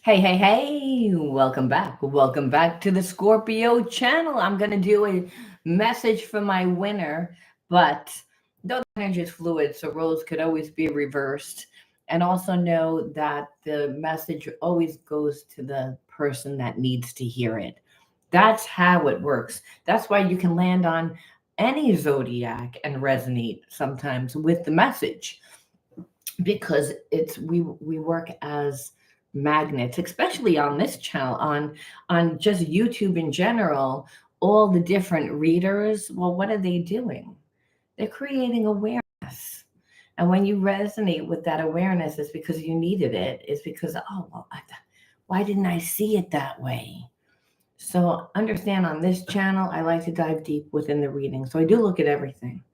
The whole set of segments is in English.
Hey, hey, hey, welcome back. Welcome back to the Scorpio channel. I'm going to do a message for my winner, but though the energy is fluid, so roles could always be reversed. And also know that the message always goes to the person that needs to hear it. That's how it works. That's why you can land on any zodiac and resonate sometimes with the message because we work as magnets, especially on this channel, on just YouTube in general. All the different readers, well, what are they doing? They're creating awareness. And when you resonate with that awareness, it's because you needed it. It's because, oh, well, why didn't I see it that way? So understand, on this channel, I like to dive deep within the reading. So I do look at everything,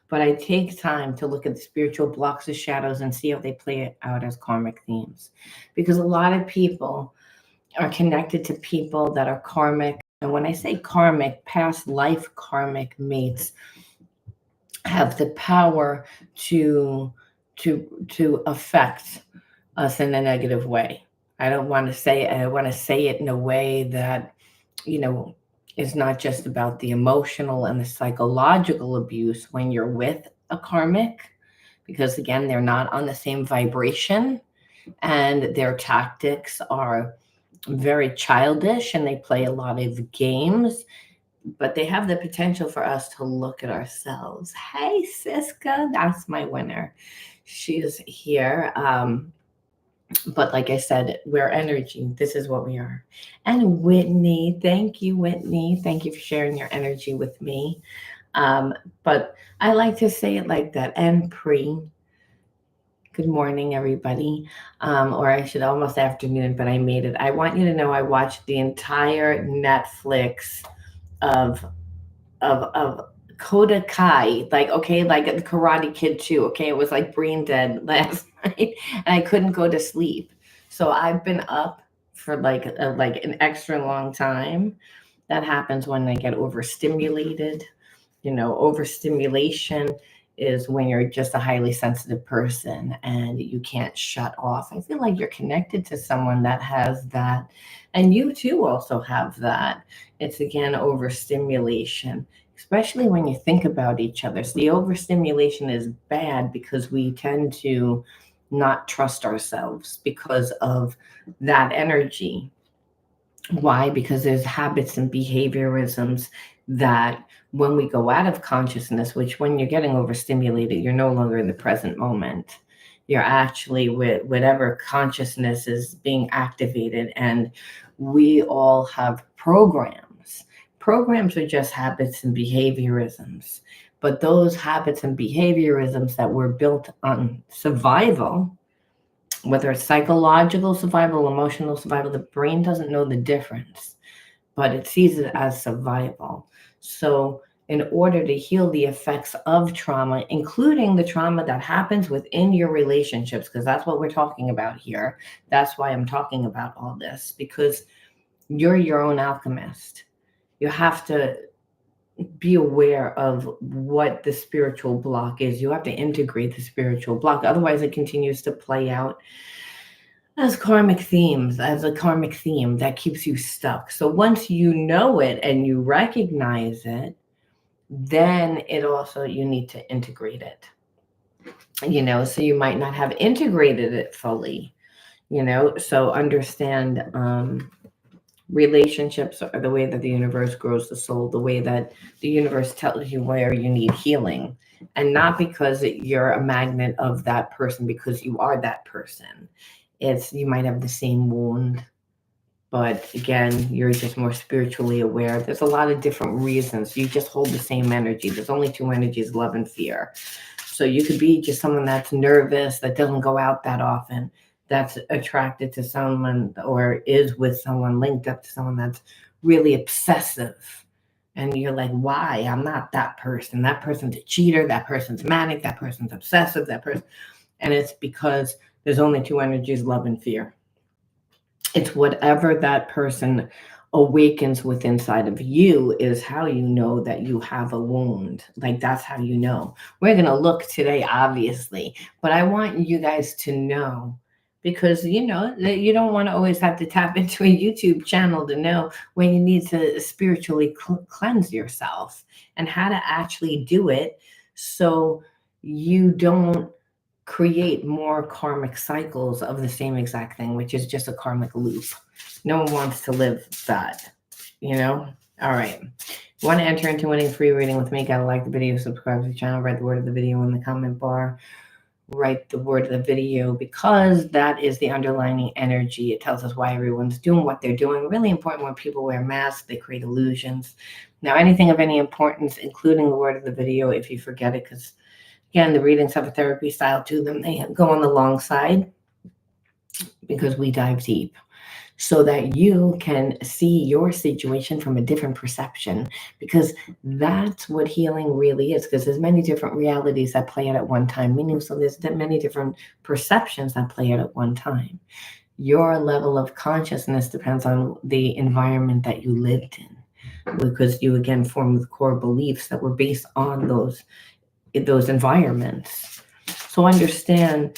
but I take time to look at the spiritual blocks of shadows and see how they play out as karmic themes. Because a lot of people are connected to people that are karmic. And when I say karmic, past life karmic mates have the power to to affect us in a negative way. I want to say it in a way that, you know, is not just about the emotional and the psychological abuse when you're with a karmic, because again, they're not on the same vibration and their tactics are very childish and they play a lot of games, but they have the potential for us to look at ourselves. Hey, Siska, that's my winner. She's here. But like I said, we're energy. This is what we are. And Whitney, thank you, Whitney. Thank you for sharing your energy with me. Um, but I like to say it like that. And good morning, everybody. Or I should almost afternoon, but I made it. I want you to know I watched the entire Netflix of of Koda Kai, like, okay, like the Karate Kid too. Okay, it was like brain dead last night, and I couldn't go to sleep. So I've been up for like an extra long time. That happens when I get overstimulated. You know, overstimulation is when you're just a highly sensitive person and you can't shut off. I feel like you're connected to someone that has that, and you too also have that. It's again overstimulation, especially when you think about each other. So the overstimulation is bad because we tend to not trust ourselves because of that energy. Why? Because there's habits and behaviorisms that when we go out of consciousness, which when you're getting overstimulated, you're no longer in the present moment. You're actually with whatever consciousness is being activated. And we all have programs. Programs are just habits and behaviorisms. But those habits and behaviorisms that were built on survival, whether it's psychological survival, emotional survival, the brain doesn't know the difference, but it sees it as survival. So, in order to heal the effects of trauma, including the trauma that happens within your relationships, because that's what we're talking about here. That's why I'm talking about all this, because you're your own alchemist. You have to be aware of what the spiritual block is. You have to integrate the spiritual block. Otherwise, it continues to play out as karmic themes, as a karmic theme that keeps you stuck. So once you know it and you recognize it, then it also, you need to integrate it. So you might not have integrated it fully, so understand, relationships are the way that the universe grows the soul, the way that the universe tells you where you need healing, and not because you're a magnet of that person, because you are that person. It's, you might have the same wound, but again, you're just more spiritually aware. There's a lot of different reasons. You just hold the same energy. There's only two energies, love and fear. So you could be just someone that's nervous, that doesn't go out that often, that's attracted to someone or is with someone, linked up to someone that's really obsessive. And you're like, why? I'm not that person. That person's a cheater. That person's manic. That person's obsessive. That person. And it's because there's only two energies, love and fear. It's whatever that person awakens with inside of you is how you know that you have a wound. Like, that's how you know. We're going to look today, obviously, but I want you guys to know because you know that you don't want to always have to tap into a YouTube channel to know when you need to spiritually cleanse yourself and how to actually do it so you don't create more karmic cycles of the same exact thing, which is just a karmic loop. No one wants to live that, you know? All right. Want to enter into winning free reading with me? Gotta like the video, subscribe to the channel, write the word of the video in the comment bar. Write the word of the video because that is the underlying energy. It tells us why everyone's doing what they're doing. Really important when people wear masks, they create illusions. Now, anything of any importance, including the word of the video, if you forget it, because again, the readings have a therapy style to them. They go on the long side because we dive deep so that you can see your situation from a different perception, because that's what healing really is, because there's many different realities that play out at one time, meaning so there's many different perceptions that play out at one time. Your level of consciousness depends on the environment that you lived in, because you again form the core beliefs that were based on those environments. So understand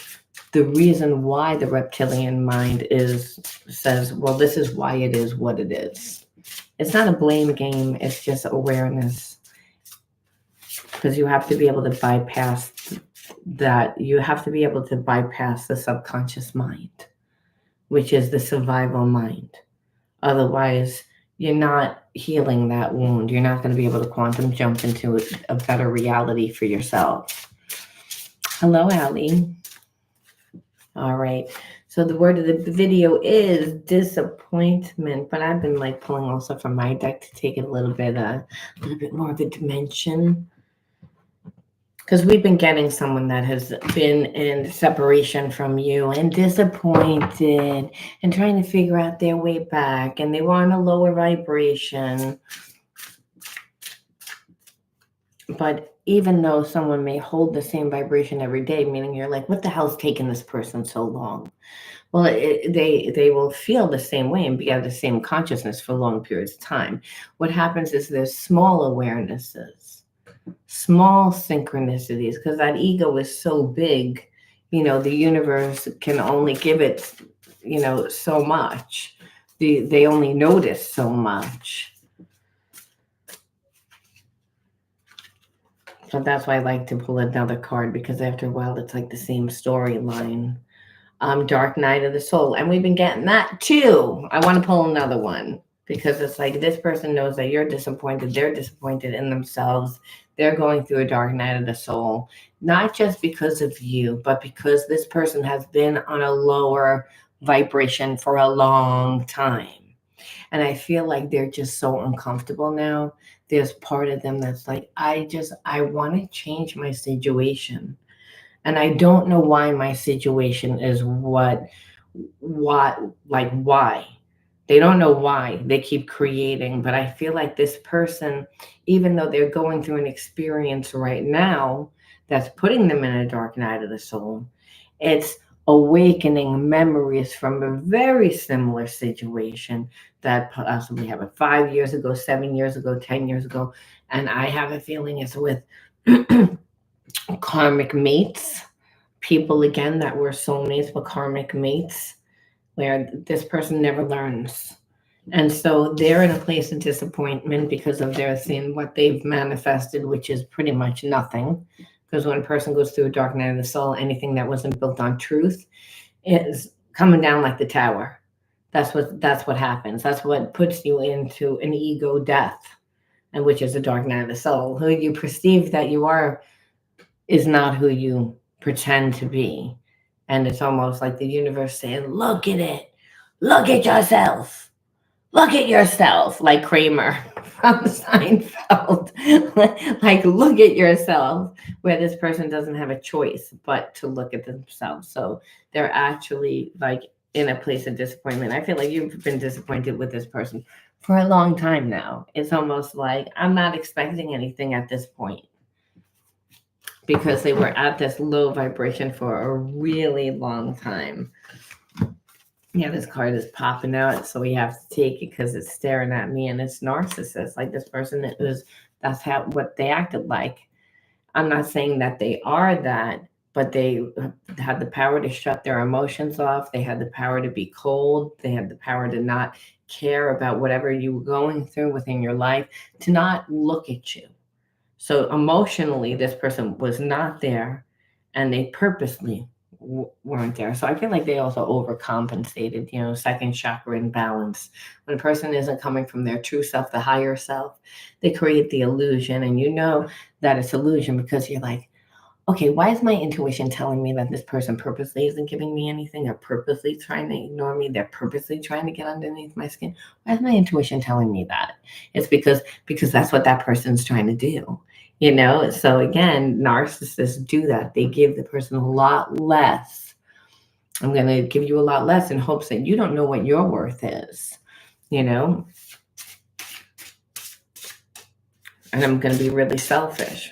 the reason why the reptilian mind says, well, this is why it is what it is. It's not a blame game. It's just awareness, because you have to be able to bypass that. You have to be able to bypass the subconscious mind, which is the survival mind. Otherwise, you're not healing that wound. You're not going to be able to quantum jump into a better reality for yourself. Hello, Allie. All right. So the word of the video is disappointment, but I've been like pulling also from my deck to take it a little bit more of a dimension, because we've been getting someone that has been in separation from you and disappointed and trying to figure out their way back, and they were on a lower vibration. But even though someone may hold the same vibration every day, meaning you're like, what the hell's taking this person so long? Well, they will feel the same way and be at the same consciousness for long periods of time. What happens is there's small awarenesses, small synchronicities, because that ego is so big, you know, the universe can only give it, you know, so much. They only notice so much. So that's why I like to pull another card, because after a while, it's like the same storyline. Dark Night of the Soul. And we've been getting that too. I want to pull another one, because it's like this person knows that you're disappointed. They're disappointed in themselves. They're going through a dark night of the soul, not just because of you, but because this person has been on a lower vibration for a long time. And I feel like they're just so uncomfortable now. There's part of them that's like, I want to change my situation. And I don't know why my situation is why. They don't know why they keep creating. But I feel like this person, even though they're going through an experience right now that's putting them in a dark night of the soul, it's awakening memories from a very similar situation that possibly happened 5 years ago, 7 years ago, 10 years ago. And I have a feeling it's with karmic mates, people again that were soulmates but karmic mates, where this person never learns. And so they're in a place of disappointment because of their seeing what they've manifested, which is pretty much nothing. Because when a person goes through a dark night of the soul, anything that wasn't built on truth is coming down like the tower. That's what happens. That's what puts you into an ego death, and which is a dark night of the soul. Who you perceive that you are is not who you pretend to be. And it's almost like the universe saying, look at it. Look at yourself. Look at yourself, like Kramer from Seinfeld. Like, look at yourself, where this person doesn't have a choice but to look at themselves. So they're actually like in a place of disappointment. I feel like you've been disappointed with this person for a long time now. It's almost like I'm not expecting anything at this point, because they were at this low vibration for a really long time. Yeah, this card is popping out, so we have to take it because it's staring at me, and it's narcissist. Like this person that's what they acted like. I'm not saying that they are that, but they had the power to shut their emotions off. They had the power to be cold. They had the power to not care about whatever you were going through within your life, to not look at you. So emotionally, this person was not there, and they purposely weren't there. So I feel like they also overcompensated, second chakra imbalance. When a person isn't coming from their true self, the higher self, they create the illusion. And you know that it's illusion because you're like, okay, why is my intuition telling me that this person purposely isn't giving me anything? They're purposely trying to ignore me. They're purposely trying to get underneath my skin. Why is my intuition telling me that? It's because that's what that person's trying to do. So again, narcissists do that. They give the person a lot less. I'm going to give you a lot less in hopes that you don't know what your worth is, you know, and I'm going to be really selfish.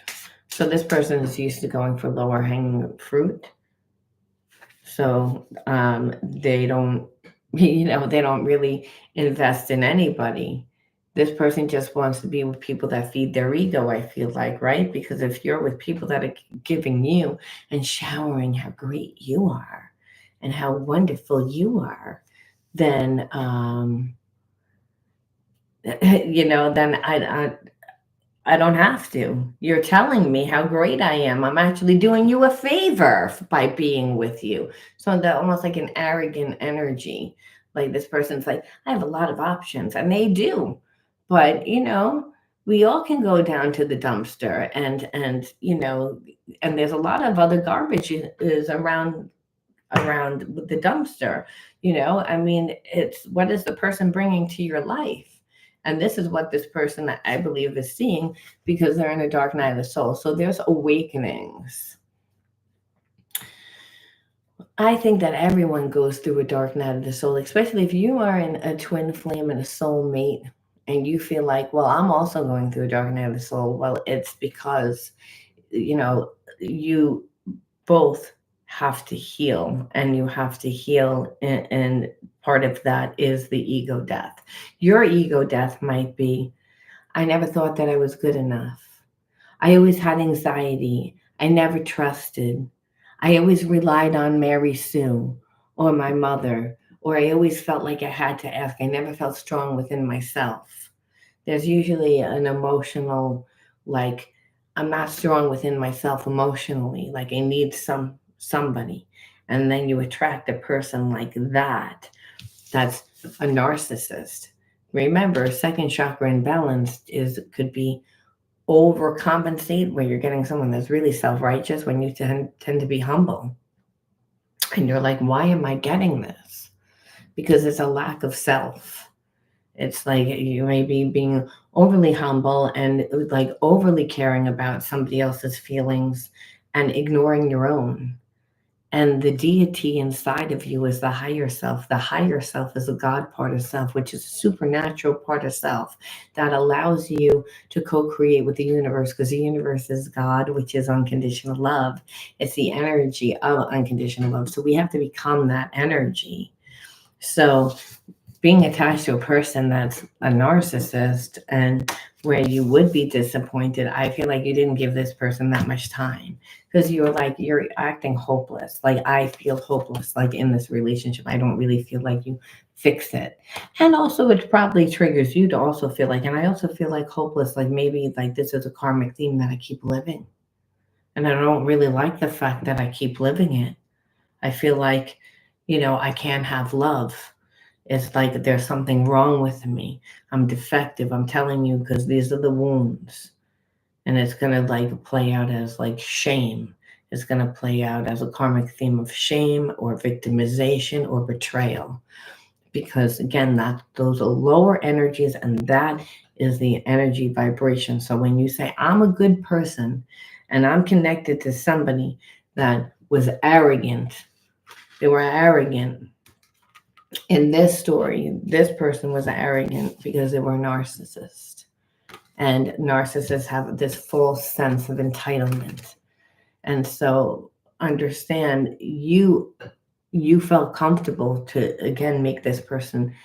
So this person is used to going for lower hanging fruit. So they don't, they don't really invest in anybody. This person just wants to be with people that feed their ego, I feel like, right? Because if you're with people that are giving you and showering how great you are and how wonderful you are, then, then I don't have to. You're telling me how great I am. I'm actually doing you a favor by being with you. So that almost like an arrogant energy. Like this person's like, I have a lot of options, and they do. But we all can go down to the dumpster, and there's a lot of other garbage is around the dumpster. I mean, it's what is the person bringing to your life? And this is what this person, I believe, is seeing because they're in a dark night of the soul. So there's awakenings. I think that everyone goes through a dark night of the soul, especially if you are in a twin flame and a soulmate and you feel like, well, I'm also going through a dark night of the soul. Well, it's because, you both have to heal, and you have to heal, and part of that is the ego death. Your ego death might be, I never thought that I was good enough. I always had anxiety. I never trusted. I always relied on Mary Sue or my mother, or I always felt like I had to ask. I never felt strong within myself. There's usually an emotional, like, I'm not strong within myself emotionally, like I need somebody. And then you attract a person like that. That's a narcissist. Remember, second chakra imbalance could be overcompensate, where you're getting someone that's really self-righteous when you tend to be humble. And you're like, why am I getting this? Because it's a lack of self. It's like you may be being overly humble and like overly caring about somebody else's feelings and ignoring your own. And the deity inside of you is the higher self. The higher self is a God part of self, which is a supernatural part of self that allows you to co-create with the universe, because the universe is God, which is unconditional love. It's the energy of unconditional love. So we have to become that energy. So being attached to a person that's a narcissist and where you would be disappointed, I feel like you didn't give this person that much time, because you're acting hopeless. Like, I feel hopeless, like in this relationship. I don't really feel like you fix it. And also it probably triggers you to also feel like, and I also feel like hopeless, like maybe like this is a karmic theme that I keep living. And I don't really like the fact that I keep living it. I feel like, I can't have love. It's like there's something wrong with me. I'm defective. I'm telling you, because these are the wounds. And it's going to like play out as like shame. It's going to play out as a karmic theme of shame or victimization or betrayal. Because again, those are lower energies, and that is the energy vibration. So when you say, I'm a good person and I'm connected to somebody that was arrogant, they were arrogant. In this story, this person was arrogant because they were a narcissist. And narcissists have this false sense of entitlement. And so understand, you felt comfortable to, again, make this person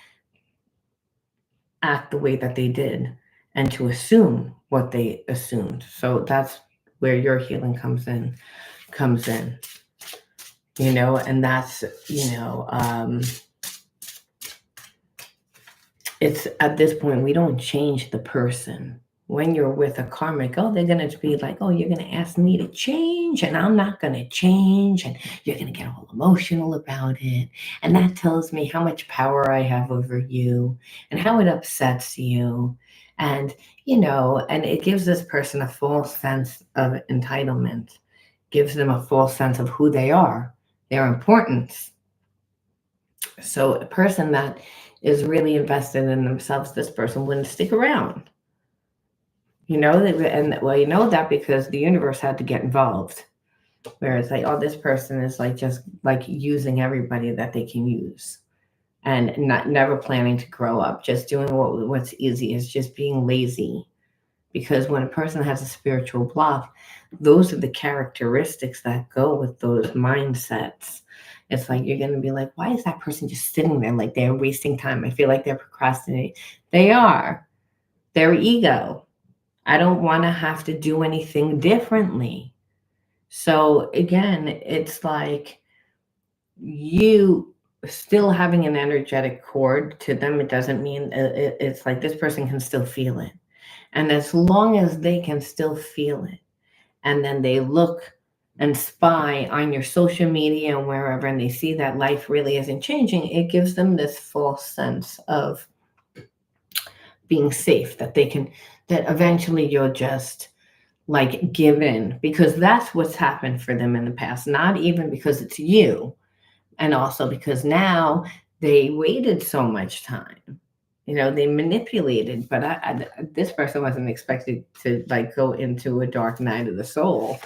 act the way that they did and to assume what they assumed. So that's where your healing comes in. comes in, and that's, it's at this point, we don't change the person. When you're with a karmic, oh, they're going to be like, oh, you're going to ask me to change and I'm not going to change. And you're going to get all emotional about it. And that tells me how much power I have over you and how it upsets you. And, and it gives this person a false sense of entitlement, gives them a false sense of who they are, their importance. So a person that is really invested in themselves, this person wouldn't stick around. That because the universe had to get involved. Whereas this person is just using everybody that they can use and never planning to grow up, just doing what's easy, is just being lazy. Because when a person has a spiritual block, those are the characteristics that go with those mindsets. It's you're going to be like, why is that person just sitting there like they're wasting time? I feel like they're procrastinating. They are. Their ego. I don't want to have to do anything differently. So again, it's you still having an energetic cord to them. It doesn't mean it's this person can still feel it. And as long as they can still feel it, and then they look and spy on your social media and wherever, and they see that life really isn't changing, it gives them this false sense of being safe, that eventually you'll just give in, because that's what's happened for them in the past. Not even because it's you, and also because now they waited so much time. They manipulated, but this person wasn't expected to go into a dark night of the soul.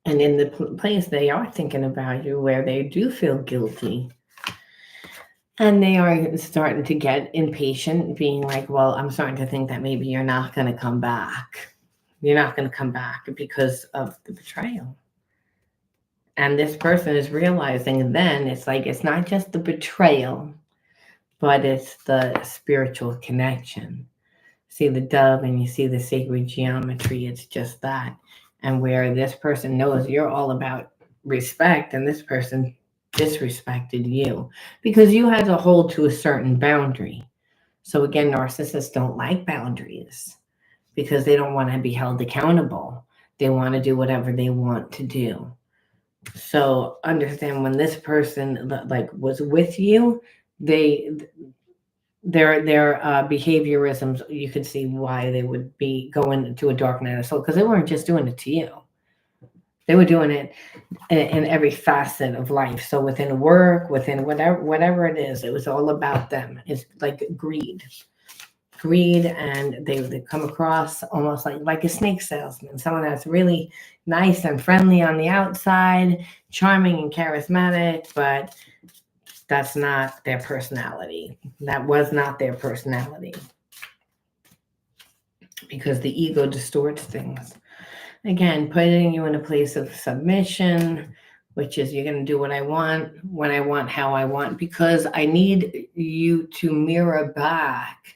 And in the place they are thinking about you, where they do feel guilty. And they are starting to get impatient, being like, well, I'm starting to think that maybe you're not going to come back. You're not going to come back because of the betrayal. And this person is realizing then it's not just the betrayal, but it's the spiritual connection. See the dove and you see the sacred geometry, it's just that. And where this person knows you're all about respect, and this person disrespected you because you had to hold to a certain boundary. So again, narcissists don't like boundaries because they don't want to be held accountable. They want to do whatever they want to do. So understand, when this person was with you, their behaviorisms, you could see why they would be going to a dark night of soul, because they weren't just doing it to you. They were doing it in every facet of life. So within work, within whatever it is, it was all about them. It's greed, and they come across almost like a snake salesman, someone that's really nice and friendly on the outside, charming and charismatic, but that's not their personality. That was not their personality, because the ego distorts things. Again, putting you in a place of submission, which is you're going to do what I want, when I want, how I want, because I need you to mirror back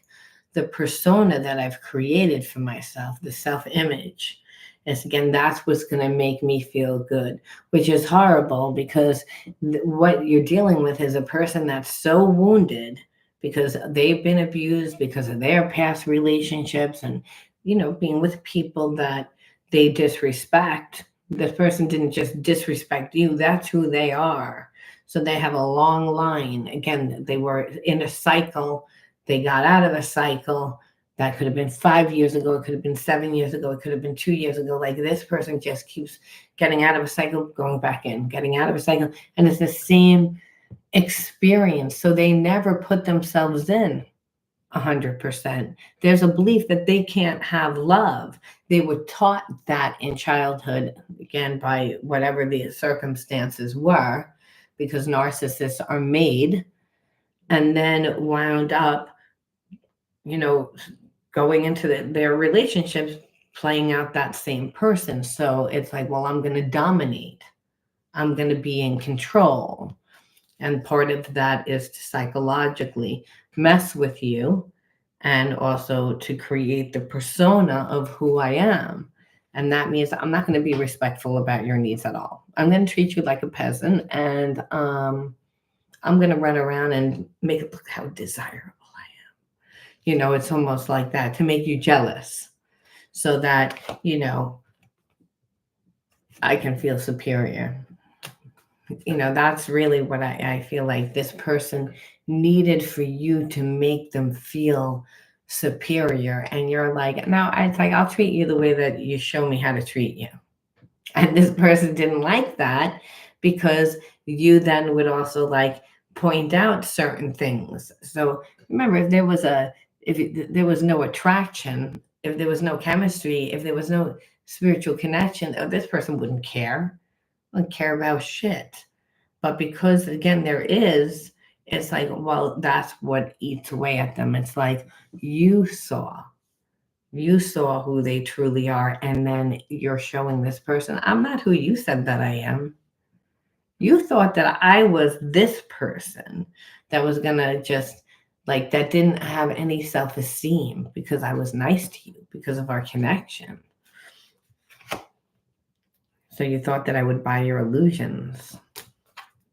the persona that I've created for myself, the self-image. Again, that's what's going to make me feel good, which is horrible, because what you're dealing with is a person that's so wounded because they've been abused because of their past relationships and, being with people that they disrespect. This person didn't just disrespect you. That's who they are. So they have a long line. Again, they were in a cycle. They got out of a cycle. That could have been 5 years ago. It could have been 7 years ago. It could have been 2 years ago. This person just keeps getting out of a cycle, going back in, getting out of a cycle. And it's the same experience. So they never put themselves in 100%. There's a belief that they can't have love. They were taught that in childhood, again, by whatever the circumstances were, because narcissists are made, and then wound up, going into their relationships, playing out that same person. So it's well, I'm going to dominate. I'm going to be in control. And part of that is to psychologically mess with you, and also to create the persona of who I am. And that means I'm not going to be respectful about your needs at all. I'm going to treat you like a peasant, and I'm going to run around and make it look how desirable I am. It's almost like that to make you jealous so that, I can feel superior. That's really what I feel like this person needed for you to make them feel superior. And you're like, no, it's like, I'll treat you the way that you show me how to treat you. And this person didn't like that because you then would also like point out certain things. So remember, if there was no attraction, if there was no chemistry, if there was no spiritual connection, this person wouldn't care about shit. But because again there is, it's like, well, that's what eats away at them. It's like you saw who they truly are, and then you're showing this person, I'm not who you said that I am. You thought that I was this person that was gonna just like that didn't have any self-esteem because I was nice to you because of our connection. So you thought that I would buy your illusions.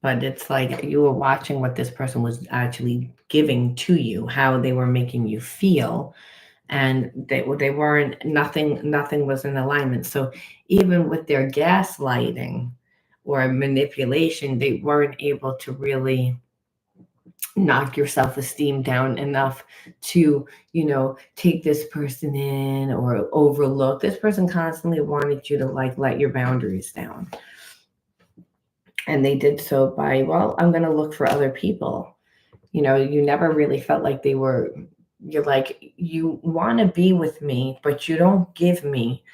But it's like you were watching what this person was actually giving to you, how they were making you feel, and they weren't, nothing was in alignment. So even with their gaslighting or manipulation, they weren't able to really knock your self-esteem down enough to take this person in or overlook. This person constantly wanted you to like let your boundaries down. And they did so by, well, I'm going to look for other people. You never really felt like you're like, you want to be with me, but you don't give me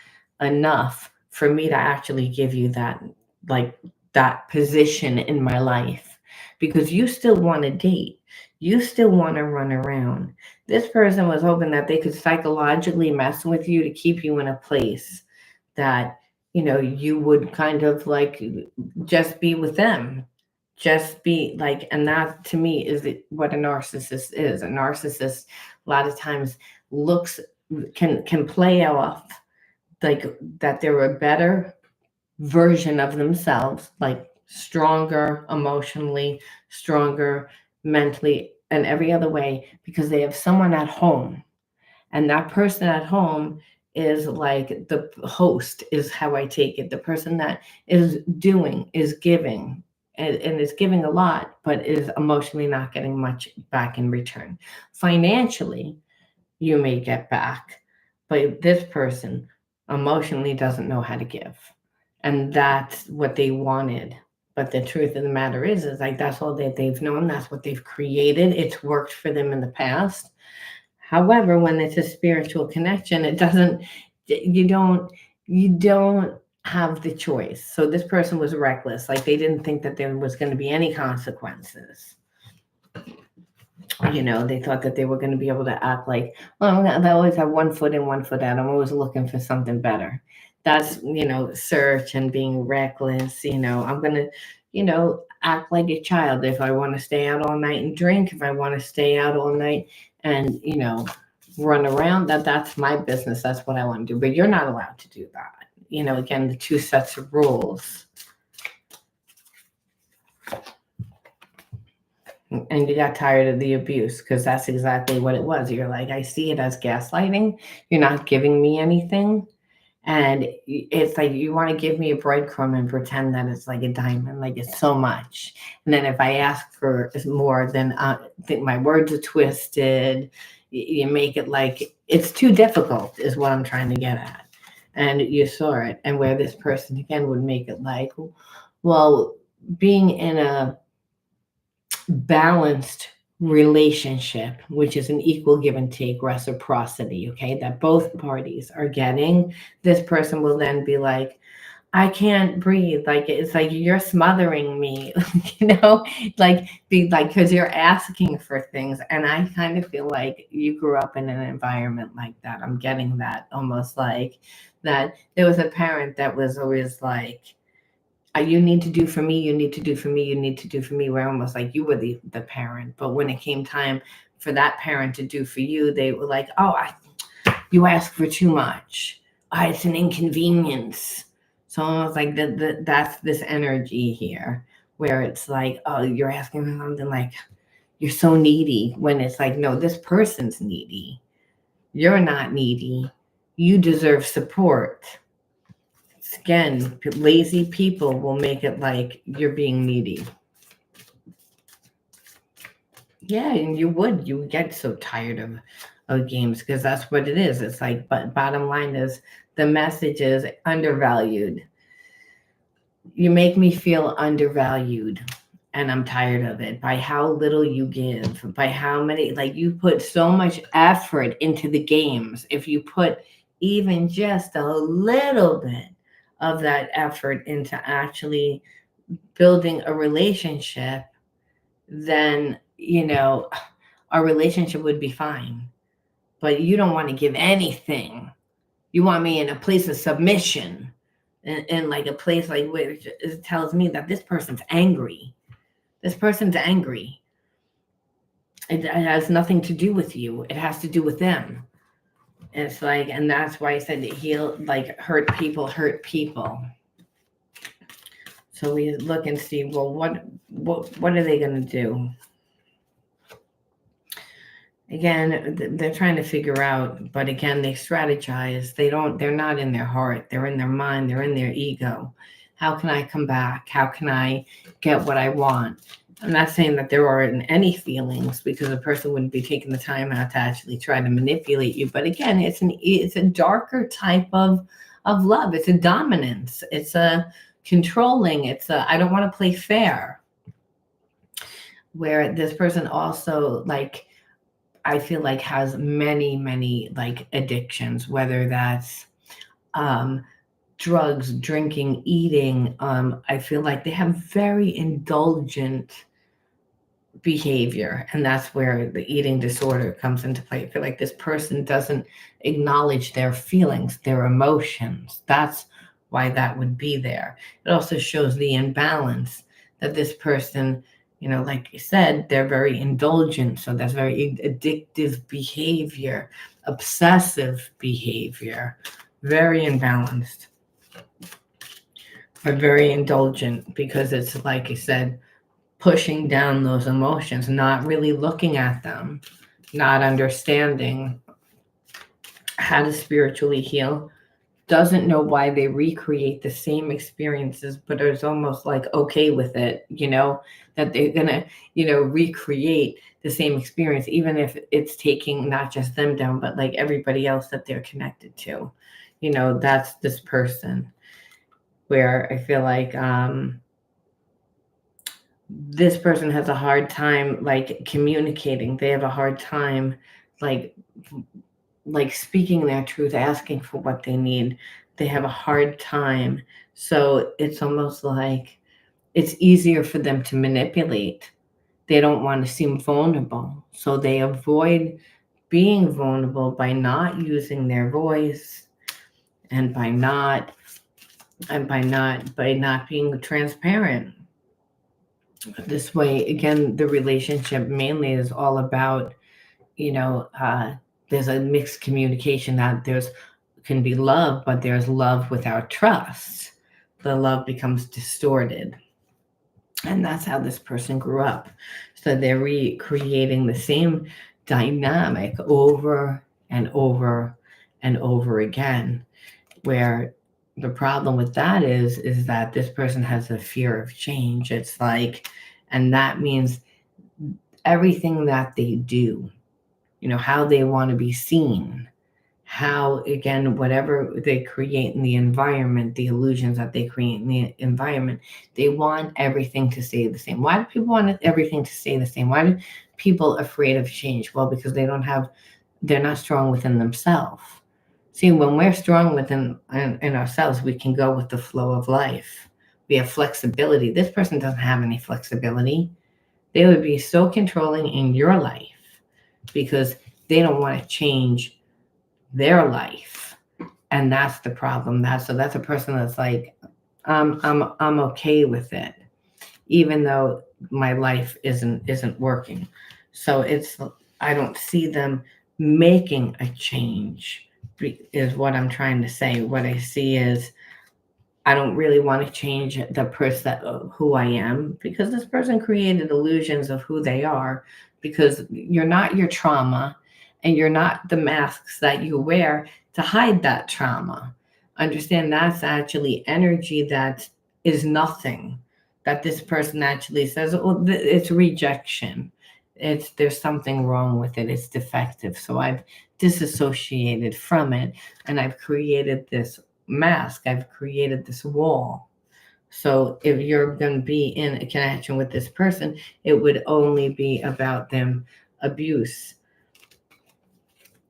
enough for me to actually give you that, like that position in my life, because you still want to date. You still want to run around. This person was hoping that they could psychologically mess with you to keep you in a place that, you would kind of like just be with them, just be like. And that to me is what a narcissist is. A narcissist a lot of times looks can play off like that they're a better version of themselves, like stronger emotionally, stronger mentally, and every other way, because they have someone at home. And that person at home is like the host, is how I take it. The person that is doing, is giving, and is giving a lot, but is emotionally not getting much back in return. Financially, you may get back, but this person emotionally doesn't know how to give. And that's what they wanted. But the truth of the matter is like that's all that they've known. That's what they've created. It's worked for them in the past. However, when it's a spiritual connection, it doesn't, you don't have the choice. So this person was reckless. Like they didn't think that there was going to be any consequences. They thought that they were going to be able to act like, well, they always have one foot in, one foot out. I'm always looking for something better. That's, search and being reckless. I'm going to, act like a child. If I want to stay out all night and drink, if I want to stay out all night and, run around, that's my business. That's what I want to do. But you're not allowed to do that. Again, the two sets of rules. And you got tired of the abuse because that's exactly what it was. You're like, I see it as gaslighting. You're not giving me anything. And it's like you want to give me a breadcrumb and pretend that it's like a diamond, like it's so much. And then if I ask for more, then I think my words are twisted. You make it like it's too difficult is what I'm trying to get at. And you saw it. And where this person again would make it like, well, being in a balanced relationship, which is an equal give and take, reciprocity, okay, that both parties are getting, this person will then be like, I can't breathe. Like it's like you're smothering me, like be like, because you're asking for things. And I kind of feel like you grew up in an environment like that. I'm getting that almost like that there was a parent that was always like, you need to do for me, you need to do for me, you need to do for me, where almost like you were the parent. But when it came time for that parent to do for you, they were like, oh, you ask for too much. it's an inconvenience. So almost like that's this energy here where it's like, oh, you're asking for something like you're so needy, when it's like, no, this person's needy. You're not needy. You deserve support. Again, lazy people will make it like you're being needy. Yeah, and you would get so tired of games, because that's what it is. It's like, but bottom line is the message is undervalued. You make me feel undervalued, and I'm tired of it, by how little you give, by how many, like, you put so much effort into the games. If you put even just a little bit of that effort into actually building a relationship, then, our relationship would be fine. But you don't want to give anything. You want me in a place of submission, in like a place like which it tells me that this person's angry. This person's angry. It has nothing to do with you. It has to do with them. It's like, and that's why I said that heal, like, hurt people hurt people. So we look and see, well, what are they going to do? Again, they're trying to figure out, but again, they strategize. They're not in their heart. They're in their mind. They're in their ego. How can I come back? How can I get what I want? I'm not saying that there aren't any feelings, because a person wouldn't be taking the time out to actually try to manipulate you. But again, it's a darker type of love. It's a dominance. It's a controlling. It's a, I don't want to play fair. Where this person also, like, I feel like has many like addictions, whether that's drugs, drinking, eating. I feel like they have very indulgent behavior, and that's where the eating disorder comes into play. I feel like this person doesn't acknowledge their feelings, their emotions. That's why that would be there. It also shows the imbalance that this person, like you said, they're very indulgent, so that's very addictive behavior, obsessive behavior, very imbalanced, but very indulgent, because it's like I said, pushing down those emotions, not really looking at them, not understanding how to spiritually heal, doesn't know why they recreate the same experiences, but is almost like okay with it, that they're gonna, recreate the same experience, even if it's taking not just them down, but like everybody else that they're connected to. That's this person where I feel like this person has a hard time like communicating. They have a hard time like speaking their truth, asking for what they need. They have a hard time. So it's almost like it's easier for them to manipulate. They don't want to seem vulnerable. So they avoid being vulnerable by not using their voice, and by not being transparent. This way, again, the relationship mainly is all about, there's a mixed communication, that can be love, but there's love without trust. The love becomes distorted. And that's how this person grew up. So they're recreating the same dynamic over and over and over again, where the problem with that is that this person has a fear of change. It's like, and that means everything that they do, how they want to be seen, how, again, whatever they create in the environment, the illusions that they create in the environment, they want everything to stay the same. Why do people want everything to stay the same? Why do people afraid of change? Well, because they're not strong within themselves. See, when we're strong within in ourselves, we can go with the flow of life. We have flexibility. This person doesn't have any flexibility. They would be so controlling in your life because they don't want to change their life. And that's the problem. That's a person that's like, I'm okay with it, even though my life isn't working. So I don't see them making a change is what I'm trying to say. What I see is I don't really want to change the person who I am, because this person created illusions of who they are, because you're not your trauma and you're not the masks that you wear to hide that trauma. Understand that's actually energy that is nothing. That this person actually says, well, it's rejection. There's something wrong with it. It's defective. So I've disassociated from it, and I've created this mask. I've created this wall. So if you're going to be in a connection with this person, it would only be about them abuse,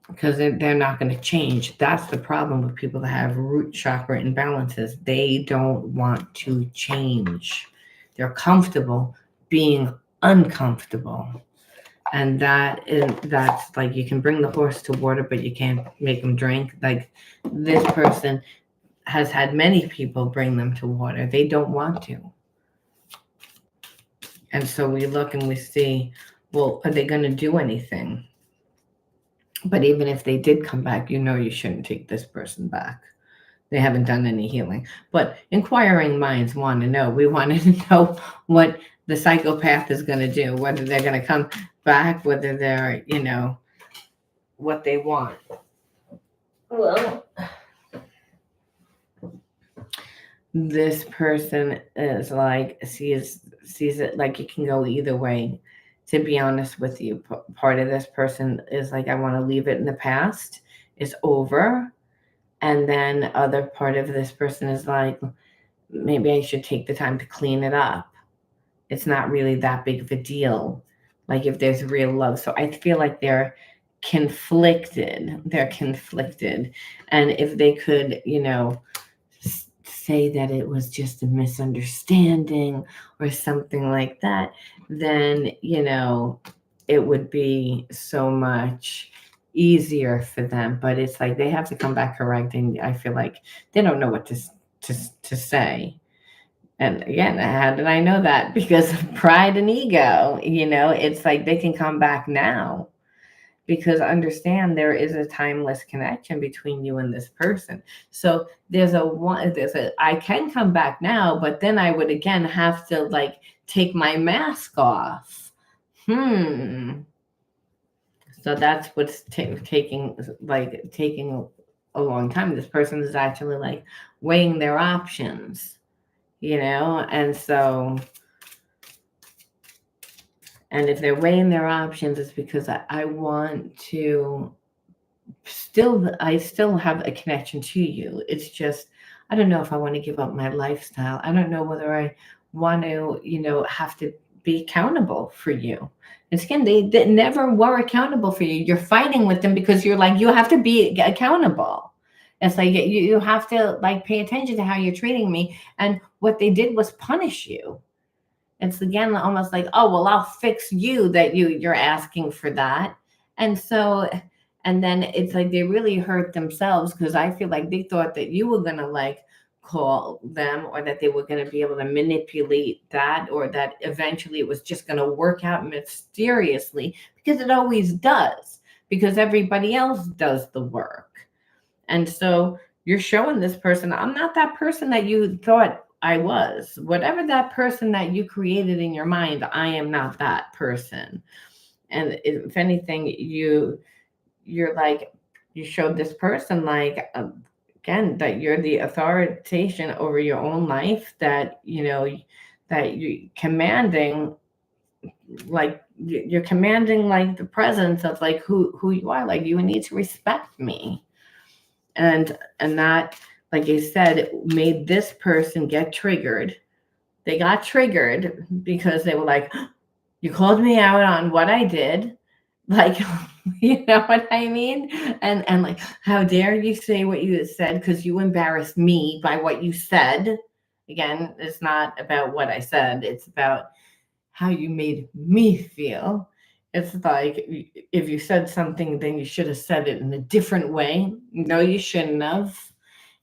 because they're not going to change. That's the problem with people that have root chakra imbalances. They don't want to change. They're comfortable being uncomfortable. And that's like, you can bring the horse to water, but you can't make them drink. Like, this person has had many people bring them to water. They don't want to. And so we look and we see, well, are they going to do anything? But even if they did come back, you shouldn't take this person back. They haven't done any healing. But inquiring minds want to know. We want to know what the psychopath is going to do, whether they're going to come back, whether they're, what they want. Well, this person is like, sees it like it can go either way. To be honest with you, part of this person is like, I want to leave it in the past. It's over. And then other part of this person is like, maybe I should take the time to clean it up. It's not really that big of a deal. Like, if there's real love. So I feel like they're conflicted. And if they could, say that it was just a misunderstanding or something like that, then, it would be so much easier for them. But it's like they have to come back correcting. I feel like they don't know what to say. And again, how did I know that? Because of pride and ego. It's like they can come back now. Because understand, there is a timeless connection between you and this person. So I can come back now, but then I would again have to like take my mask off. So that's what's taking a long time. This person is actually like weighing their options, and so. And if they're weighing their options, it's because I want to I still have a connection to you. It's just, I don't know if I want to give up my lifestyle. I don't know whether I want to, have to be accountable for you. And again, they never were accountable for you. You're fighting with them because you're like, you have to be accountable. It's like you have to like pay attention to how you're treating me. And what they did was punish you. It's again almost like, oh, well, I'll fix you, that you're asking for that. And so, and then it's like they really hurt themselves, because I feel like they thought that you were going to like call them, or that they were going to be able to manipulate that, or that eventually it was just going to work out mysteriously, because it always does, because everybody else does the work. And so you're showing this person, I'm not that person that you thought I was. Whatever that person that you created in your mind, I am not that person. And if anything, you're like, you showed this person like, again, that you're the authority over your own life, that that you're commanding, like you're commanding like the presence of like who you are. Like, you need to respect me. And that, like I said, it made this person get triggered. They got triggered because they were like, you called me out on what I did. Like, you know what I mean? And like, how dare you say what you said, because you embarrassed me by what you said. Again, it's not about what I said. It's about how you made me feel. It's like, if you said something, then you should have said it in a different way. No, you shouldn't have.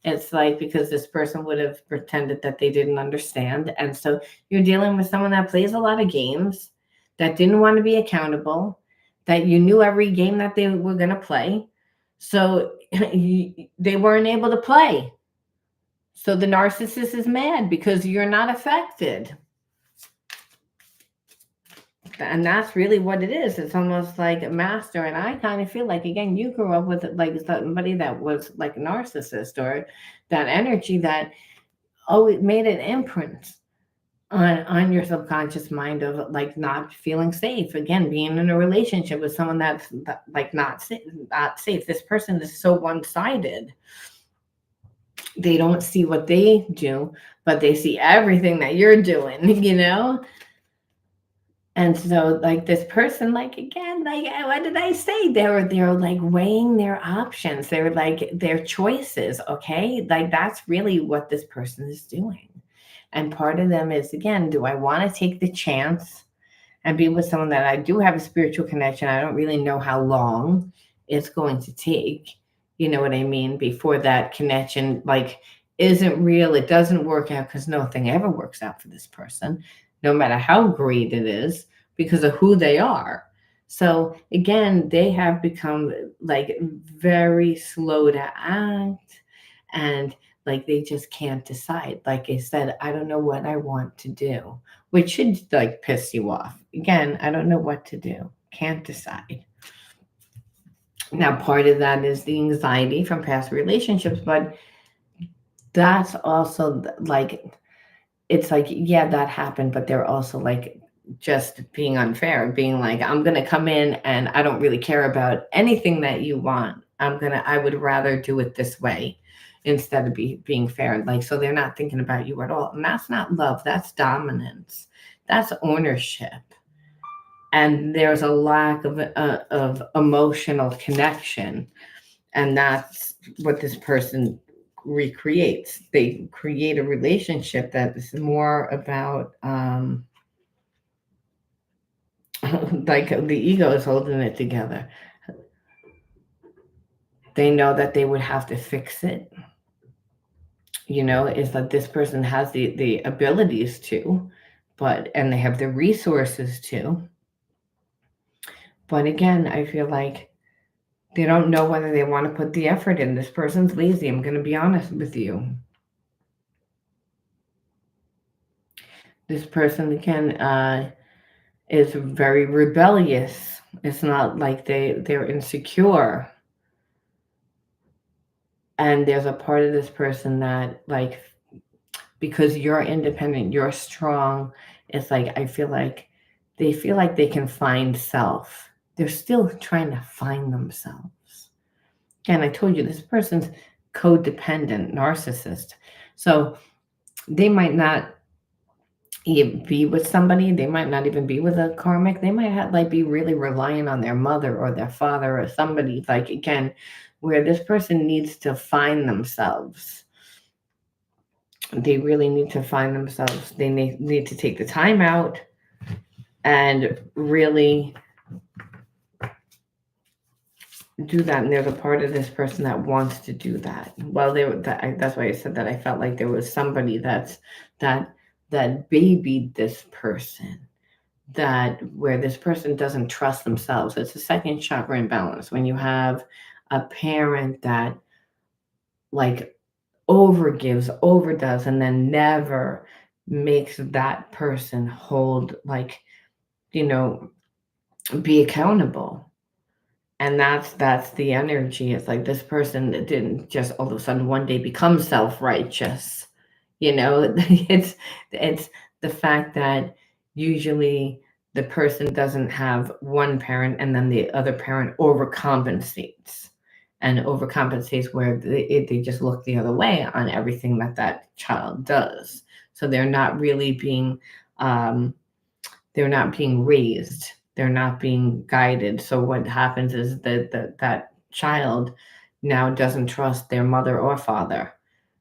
It's like, because this person would have pretended that they didn't understand. And so you're dealing with someone that plays a lot of games, that didn't want to be accountable, that you knew every game that they were going to play. So they weren't able to play. So the narcissist is mad because you're not affected. And that's really what it is. It's almost like a master. And I kind of feel like, again, you grew up with like somebody that was like a narcissist, or that energy that always made an imprint on your subconscious mind of like not feeling safe. Again, being in a relationship with someone that's like not safe. This person is so one-sided. They don't see what they do, but they see everything that you're doing, you know? And so like this person, like, again, like, what did I say? They're like weighing their options. They're like their choices. Okay. Like that's really what this person is doing. And part of them is, again, do I want to take the chance and be with someone that I do have a spiritual connection? I don't really know how long it's going to take. You know what I mean? Before that connection, like, isn't real. It doesn't work out, because nothing ever works out for this person, no matter how great it is, because of who they are. So again, they have become like very slow to act, and like they just can't decide. Like I said, I don't know what I want to do, which should like piss you off. Again, I don't know what to do. Can't decide. Now, part of that is the anxiety from past relationships, but that's also like, it's like, yeah, that happened, but they're also like just being unfair, being like, I'm going to come in and I don't really care about anything that you want. I would rather do it this way instead of being fair. Like, so they're not thinking about you at all. And that's not love. That's dominance. That's ownership. And there's a lack of emotional connection. And that's what this person recreates. They create a relationship that is more about like the ego is holding it together. They know that they would have to fix it. You know, is that this person has the abilities to, and they have the resources to. But again, I feel like they don't know whether they want to put the effort in. This person's lazy. I'm going to be honest with you. This person, again, is very rebellious. It's not like they're insecure. And there's a part of this person that, like, because you're independent, you're strong, it's like, I feel like they can find self. They're still trying to find themselves. And I told you, this person's codependent, narcissist. So they might not be with somebody. They might not even be with a karmic. They might have, like, be really relying on their mother or their father or somebody, like, again, where this person needs to find themselves. They really need to find themselves. They need to take the time out and really do that. And there's a part of this person that wants to do that. Well, that's why I said that I felt like there was somebody that babied this person, that where this person doesn't trust themselves. It's a second chakra imbalance. When you have a parent that like overgives, overdoes, and then never makes that person hold, like, be accountable. And that's the energy. It's like this person didn't just all of a sudden one day become self-righteous. It's the fact that usually the person doesn't have one parent, and then the other parent overcompensates where they just look the other way on everything that child does. So they're not really being raised. They're not being guided. So what happens is that child now doesn't trust their mother or father,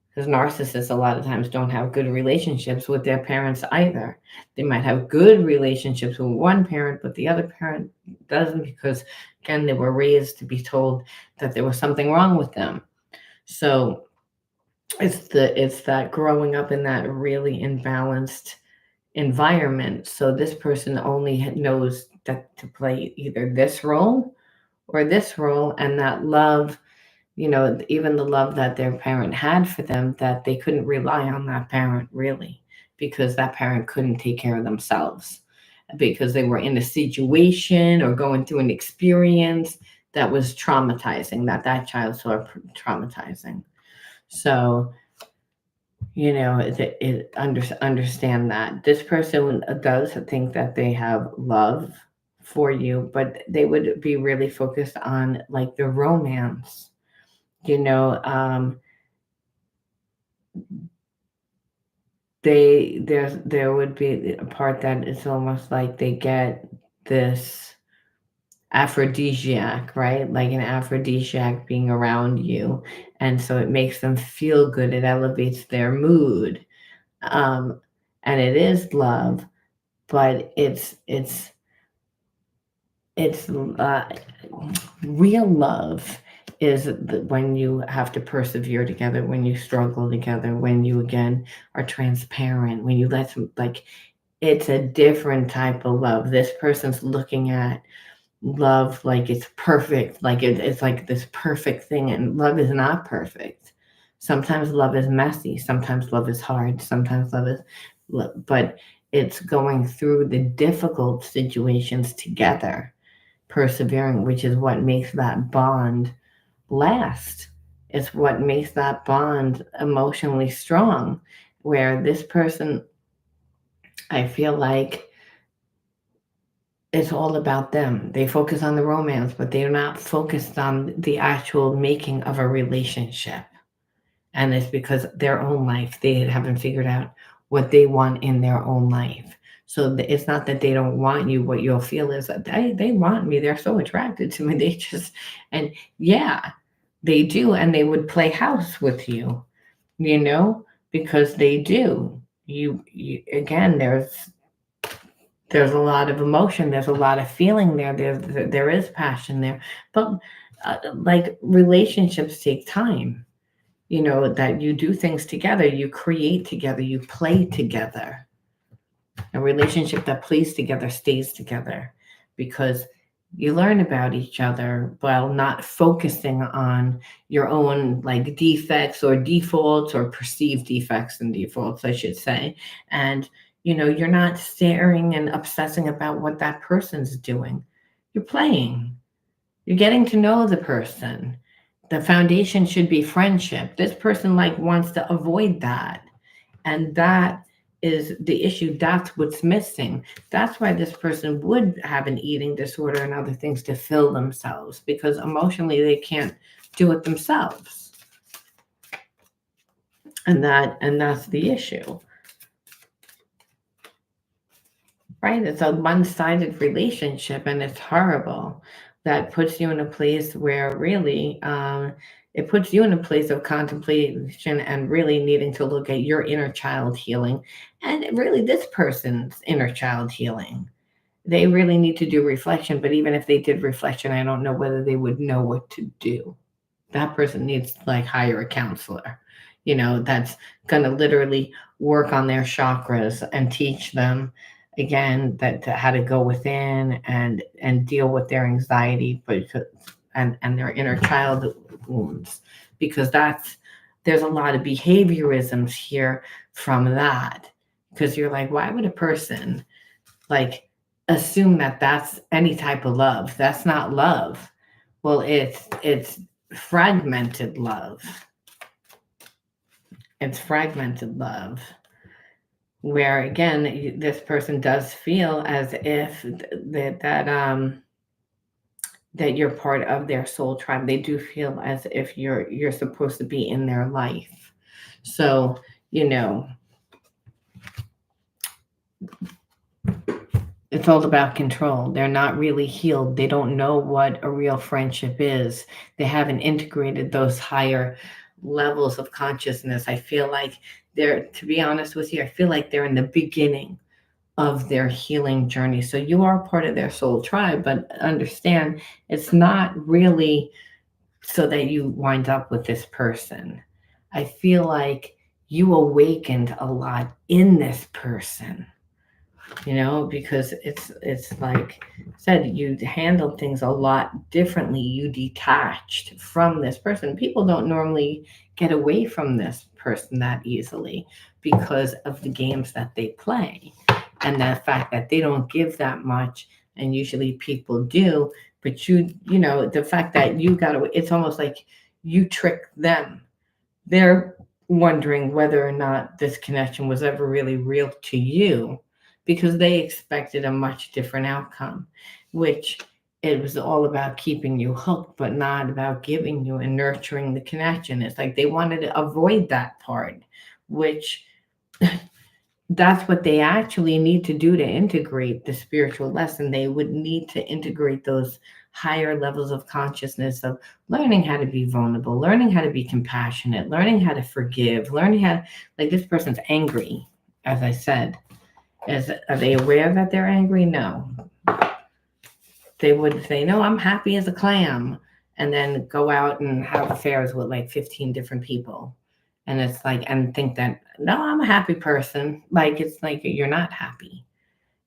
because narcissists a lot of times don't have good relationships with their parents either. They might have good relationships with one parent, but the other parent doesn't, because, again, they were raised to be told that there was something wrong with them. So it's that growing up in that really imbalanced environment. So this person only knows that to play either this role or this role, and that love even the love that their parent had for them, that they couldn't rely on that parent really, because that parent couldn't take care of themselves, because they were in a situation or going through an experience that was traumatizing, that child saw traumatizing. So, understand that this person does think that they have love for you, but they would be really focused on like the romance. you know um there would be a part that it's almost like they get this aphrodisiac, right? Like an aphrodisiac being around you, and so it makes them feel good, it elevates their mood. um and it is love, but it's real love is when you have to persevere together, when you struggle together, when you again are transparent, when you let some, like, it's a different type of love. This person's looking at love like it's perfect, like it's like this perfect thing, and love is not perfect. Sometimes love is messy, sometimes love is hard, sometimes love is, but it's going through the difficult situations together, persevering, which is what makes that bond last. It's what makes that bond emotionally strong. Where this person, I feel like it's all about them. They focus on the romance, but they're not focused on the actual making of a relationship. And it's because their own life, they haven't figured out what they want in their own life. So it's not that they don't want you. What you'll feel is that they want me. They're so attracted to me. They just, and yeah, they do. And they would play house with you know, because they do. You again, there's a lot of emotion, there's a lot of feeling there, there is passion there, but like relationships take time, that you do things together, you create together, you play together. A relationship that plays together stays together because you learn about each other while not focusing on your own like defects or defaults, or perceived defects and defaults, I should say. And you're not staring and obsessing about what that person's doing. You're playing. You're getting to know the person. The foundation should be friendship. This person like wants to avoid that, and that is the issue. That's what's missing. That's why this person would have an eating disorder and other things to fill themselves, because emotionally they can't do it themselves. And that's the issue. Right? It's a one-sided relationship, and it's horrible. That puts you in a place where really, it puts you in a place of contemplation and really needing to look at your inner child healing, and really this person's inner child healing. They really need to do reflection, but even if they did reflection, I don't know whether they would know what to do. That person needs to like hire a counselor, that's going to literally work on their chakras and teach them again that how to go within and deal with their anxiety, but and their inner child wounds, because there's a lot of behaviorisms here from that. Because you're like, why would a person like assume that that's any type of love? That's not love. Well, it's fragmented love. It's fragmented love, where again this person does feel as if that you're part of their soul tribe. They do feel as if you're supposed to be in their life. So it's all about control. They're not really healed. They don't know what a real friendship is. They haven't integrated those higher levels of consciousness. I feel like to be honest with you, I feel like they're in the beginning of their healing journey. So you are part of their soul tribe, but understand it's not really so that you wind up with this person. I feel like you awakened a lot in this person. because it's like I said, you handle things a lot differently. You detached from this person. People don't normally get away from this person that easily because of the games that they play and the fact that they don't give that much, and usually people do. But the fact that you got away, it's almost like you trick them. They're wondering whether or not this connection was ever really real to you because they expected a much different outcome, which it was all about keeping you hooked, but not about giving you and nurturing the connection. It's like they wanted to avoid that part, which that's what they actually need to do to integrate the spiritual lesson. They would need to integrate those higher levels of consciousness of learning how to be vulnerable, learning how to be compassionate, learning how to forgive, learning how to, like this person's angry, as I said. Are they aware that they're angry? No. They would say, no, I'm happy as a clam, and then go out and have affairs with like 15 different people. And it's like, and think that, no, I'm a happy person. Like, it's like you're not happy.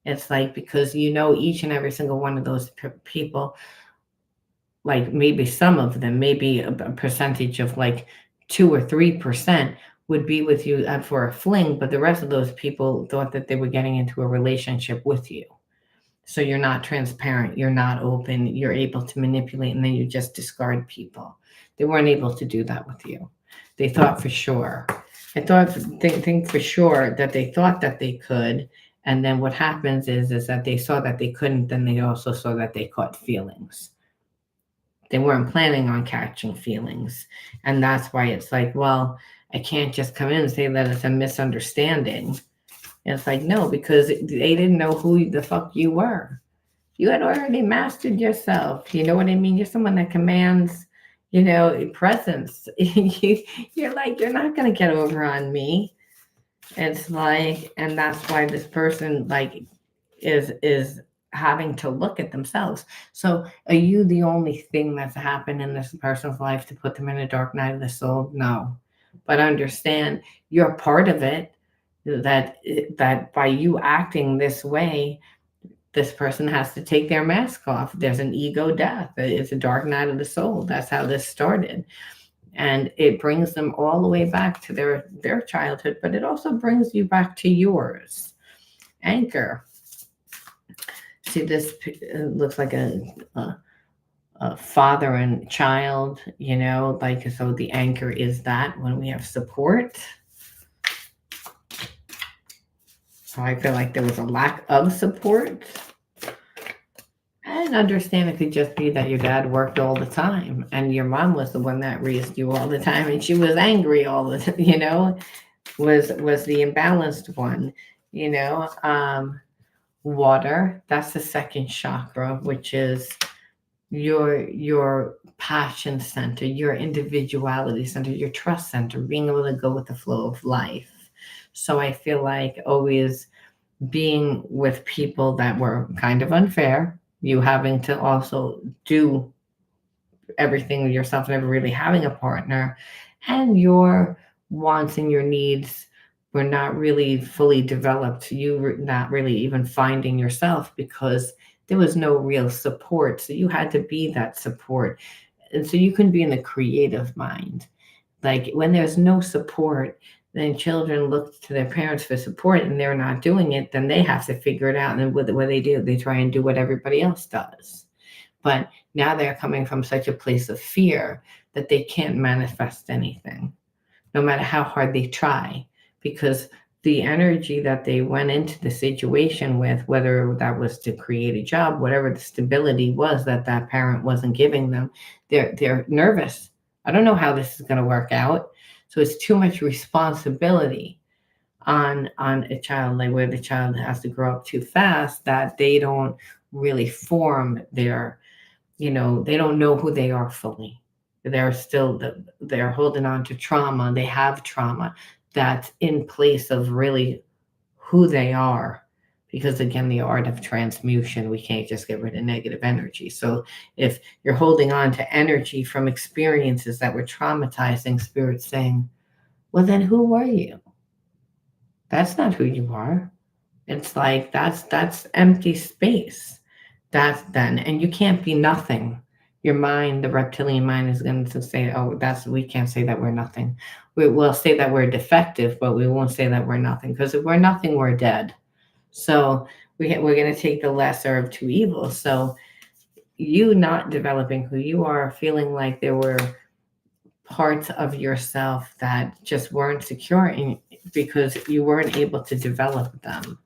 It's like, because each and every single one of those people, like maybe some of them, maybe a percentage of like 2 or 3% would be with you for a fling, but the rest of those people thought that they were getting into a relationship with you. So you're not transparent, you're not open, you're able to manipulate, and then you just discard people. They weren't able to do that with you. They thought for sure. They think for sure that they thought that they could, and then what happens is that they saw that they couldn't, then they also saw that they caught feelings. They weren't planning on catching feelings. And that's why it's like, well, I can't just come in and say that it's a misunderstanding. And it's like, no, because they didn't know who the fuck you were. You had already mastered yourself. You know what I mean? You're someone that commands, presence. You're like, you're not going to get over on me. It's like, and that's why this person like is having to look at themselves. So are you the only thing that's happened in this person's life to put them in a dark night of the soul? No. But understand you're part of it, that by you acting this way, this person has to take their mask off. There's an ego death. It's a dark night of the soul. That's how this started. And it brings them all the way back to their childhood, but it also brings you back to yours. Anchor. See, this looks like a father and child, like, so the anchor is that when we have support. So I feel like there was a lack of support. And understand it could just be that your dad worked all the time and your mom was the one that raised you all the time and she was angry all the time, was the imbalanced one, water, that's the second chakra, which is your passion center, your individuality center, your trust center, being able to go with the flow of life. So I feel like always being with people that were kind of unfair, you having to also do everything yourself, never really having a partner, and your wants and your needs were not really fully developed. You were not really even finding yourself because there was no real support. So you had to be that support. And so you can be in the creative mind. Like when there's no support, then children look to their parents for support and they're not doing it, then they have to figure it out. And then what they do, they try and do what everybody else does. But now they're coming from such a place of fear that they can't manifest anything, no matter how hard they try, because the energy that they went into the situation with, whether that was to create a job, whatever the stability was that parent wasn't giving them, they're nervous. I don't know how this is going to work out. So it's too much responsibility on a child, like where the child has to grow up too fast, that they don't really form their, they don't know who they are fully. They're holding on to trauma. They have trauma that's in place of really who they are. Because again, the art of transmutation, we can't just get rid of negative energy. So if you're holding on to energy from experiences that were traumatizing, Spirit's saying, well, then who were you? That's not who you are. It's like that's empty space. That's then, and you can't be nothing. Your mind, the reptilian mind, is going to say, "Oh, that's we can't say that we're nothing." We will say that we're defective, but we won't say that we're nothing because if we're nothing, we're dead. So we're going to take the lesser of two evils. So you not developing who you are, feeling like there were parts of yourself that just weren't secure because you weren't able to develop them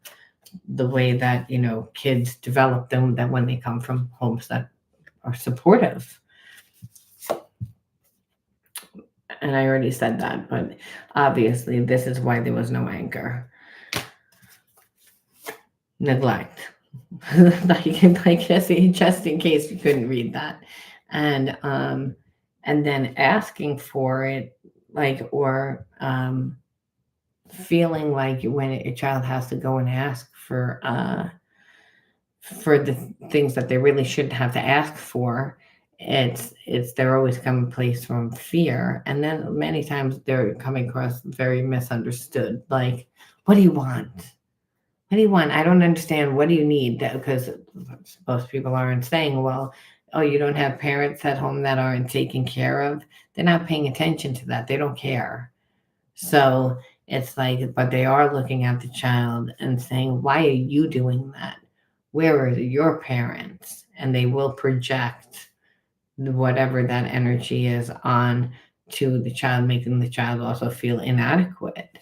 the way that kids develop them, that when they come from homes that are supportive. And I already said that, but obviously this is why there was no anger. Neglect. like just in case you couldn't read that. And then asking for it, or feeling like when a child has to go and ask for the things that they really shouldn't have to ask for. It's they're always coming place from fear, and then many times they're coming across very misunderstood. Like, what do you want? What do you want? I don't understand. What do you need? Because most people aren't saying, well, oh, you don't have parents at home that aren't taken care of. They're not paying attention to that. They don't care. So it's like, but they are looking at the child and saying, why are you doing that? Where are your parents? And they will project whatever that energy is on to the child, making the child also feel inadequate.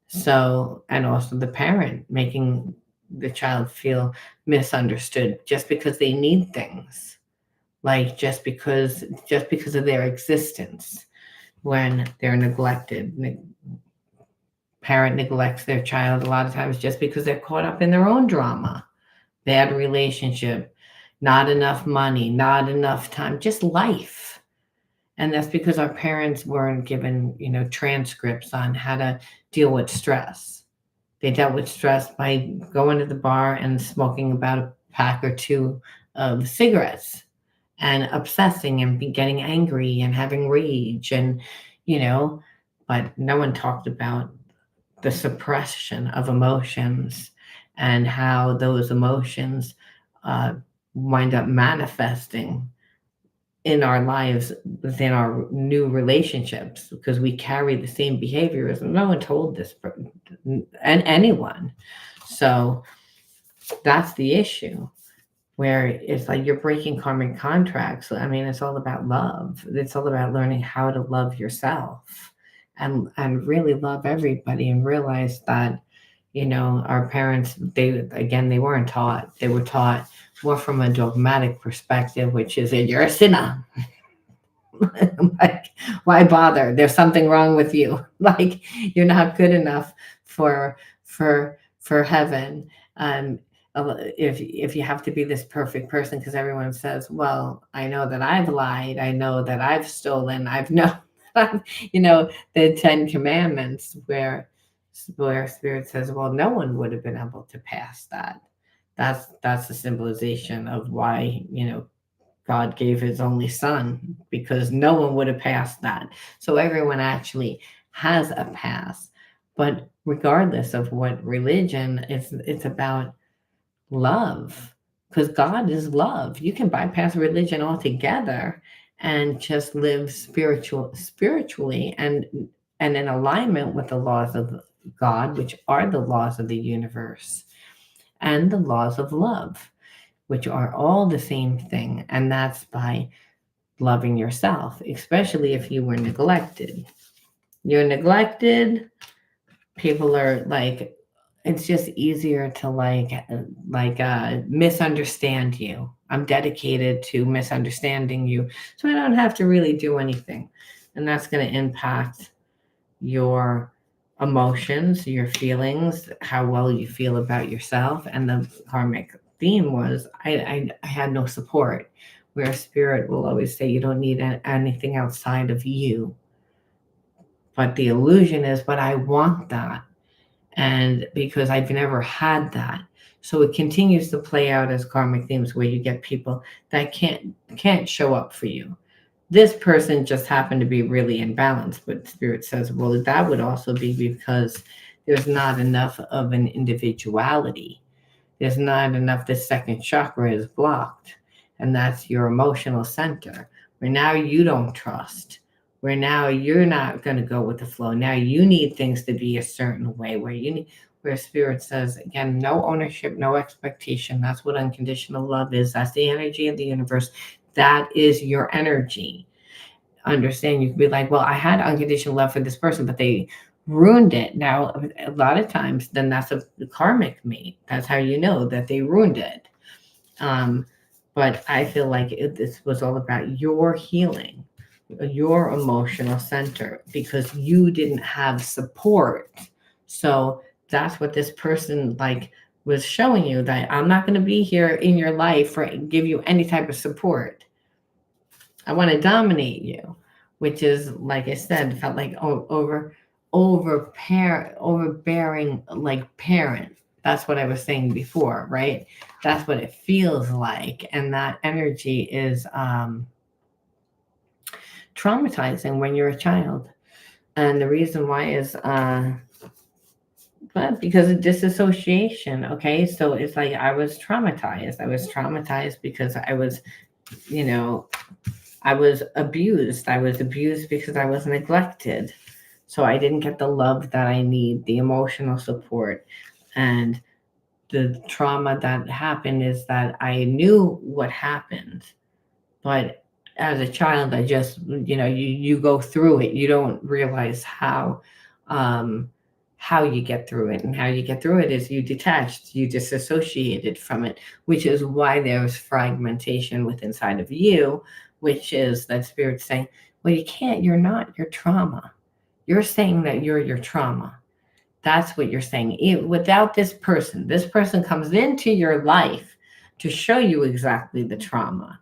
So, and also the parent making the child feel misunderstood just because they need things, like just because of their existence when they're neglected. Parent neglects their child a lot of times just because they're caught up in their own drama, bad relationship, not enough money, not enough time, just life. And that's because our parents weren't given, transcripts on how to deal with stress. They dealt with stress by going to the bar and smoking about a pack or two of cigarettes and obsessing and getting angry and having rage but no one talked about the suppression of emotions and how those emotions uh, wind up manifesting in our lives within our new relationships because we carry the same behaviors. No one told this and anyone. So that's the issue where it's like you're breaking karmic contracts. I mean, it's all about love. It's all about learning how to love yourself and really love everybody and realize that, our parents, they weren't taught. They were taught more from a dogmatic perspective, which is that you're a sinner. Like, why bother? There's something wrong with you. Like, you're not good enough for heaven. If you have to be this perfect person, because everyone says, well, I know that I've lied, I know that I've stolen, I've known, the 10 Commandments, where Spirit says, well, no one would have been able to pass that. That's the symbolization of why God gave his only son, because no one would have passed that. So everyone actually has a pass. But regardless of what religion, it's about love, because God is love. You can bypass religion altogether and just live spiritually and in alignment with the laws of God, which are the laws of the universe, and the laws of love, which are all the same thing. And that's by loving yourself, especially if you were neglected. You're neglected, people are like, it's just easier to misunderstand you. I'm dedicated to misunderstanding you, so I don't have to really do anything. And that's going to impact your emotions, your feelings, how well you feel about yourself. And the karmic theme was I had no support, where Spirit will always say you don't need anything outside of you. But the illusion is, but I want that. And because I've never had that. So it continues to play out as karmic themes, where you get people that can't show up for you. This person just happened to be really imbalanced, but Spirit says, well, that would also be because there's not enough of an individuality. There's not enough. The second chakra is blocked, and that's your emotional center, where now you don't trust, where now you're not going to go with the flow. Now you need things to be a certain way, where spirit says, again, no ownership, no expectation. That's what unconditional love is. That's the energy of the universe. That is your energy. Understand, you can be like, well, I had unconditional love for this person, but they ruined it. Now, a lot of times, then that's a karmic mate. That's how you know that they ruined it. But I feel like this was all about your healing, your emotional center, because you didn't have support. So that's what this person like was showing you, that I'm not going to be here in your life or give you any type of support. I want to dominate you, which is, like I said, felt like overbearing, like parent. That's what I was saying before, right? That's what it feels like, and that energy is traumatizing when you're a child. And the reason why is well, because of disassociation. Okay, so it's like I was traumatized. I was traumatized because I was, you know, I was abused. I was abused because I was neglected. So I didn't get the love that I need, the emotional support. And the trauma that happened is that I knew what happened. But as a child, I just, you go through it. You don't realize um, how you get through it. And how you get through it is you detached, you disassociated from it, which is why there's fragmentation within inside of you, which is that spirit saying, well, you can't, you're not your trauma. You're saying that you're your trauma. That's what you're saying. Without this person comes into your life to show you exactly the trauma.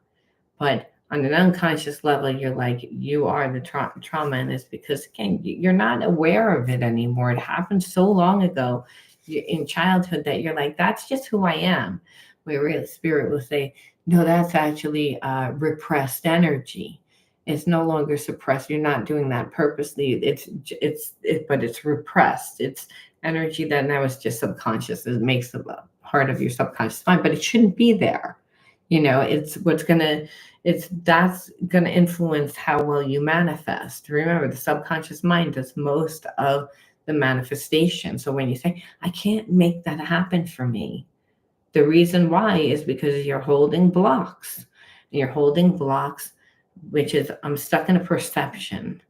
But on an unconscious level, you're like, you are the trauma. And it's because, again, you're not aware of it anymore. It happened so long ago in childhood that you're like, that's just who I am. Where real spirit will say, no, that's actually repressed energy. It's no longer suppressed. You're not doing that purposely. But it's repressed. It's energy that now is just subconscious. It makes a part of your subconscious mind, but it shouldn't be there. It's that's gonna influence how well you manifest. Remember, the subconscious mind does most of the manifestation. So when you say, I can't make that happen for me, the reason why is because you're holding blocks. You're holding blocks, which is I'm stuck in a perception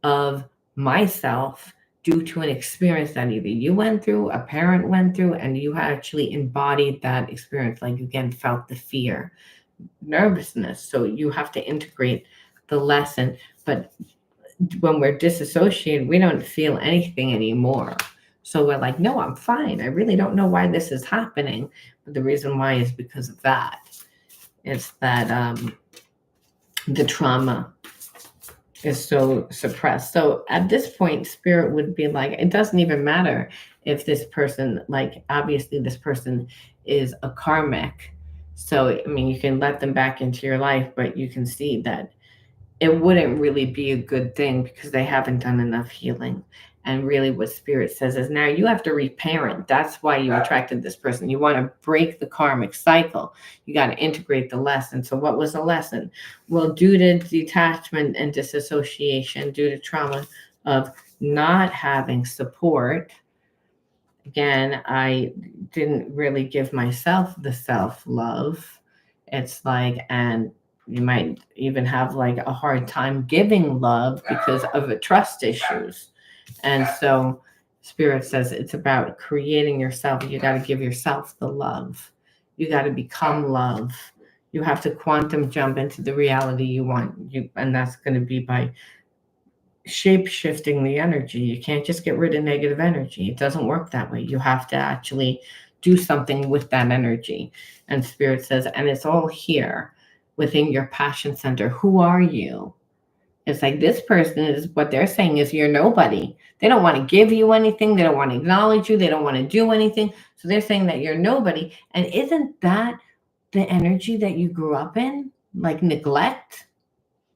of myself due to an experience that either you went through, a parent went through, and you actually embodied that experience, like again, felt the fear, nervousness. So you have to integrate the lesson. But when we're disassociated, we don't feel anything anymore. So we're like, no, I'm fine. I really don't know why this is happening. But the reason why is because of that. It's that the trauma is so suppressed. So at this point, spirit would be like, it doesn't even matter if this person, like, obviously this person is a karmic. So, I mean, you can let them back into your life, but you can see that it wouldn't really be a good thing because they haven't done enough healing. And really what spirit says is now you have to reparent. That's why you attracted this person. You want to break the karmic cycle. You got to integrate the lesson. So what was the lesson? Well, due to detachment and disassociation, due to trauma of not having support, again, I didn't really give myself the self-love. It's like, and you might even have like a hard time giving love because of trust issues. And so spirit says it's about creating yourself. You got to give yourself the love. You got to become love. You have to quantum jump into the reality you want. And that's going to be by shape shifting the energy. You can't just get rid of negative energy. It doesn't work that way. You have to actually do something with that energy. And spirit says, and it's all here within your passion center. Who are you? It's like this person is, what they're saying is you're nobody. They don't want to give you anything. They don't want to acknowledge you. They don't want to do anything. So they're saying that you're nobody. And isn't that the energy that you grew up in? Like neglect?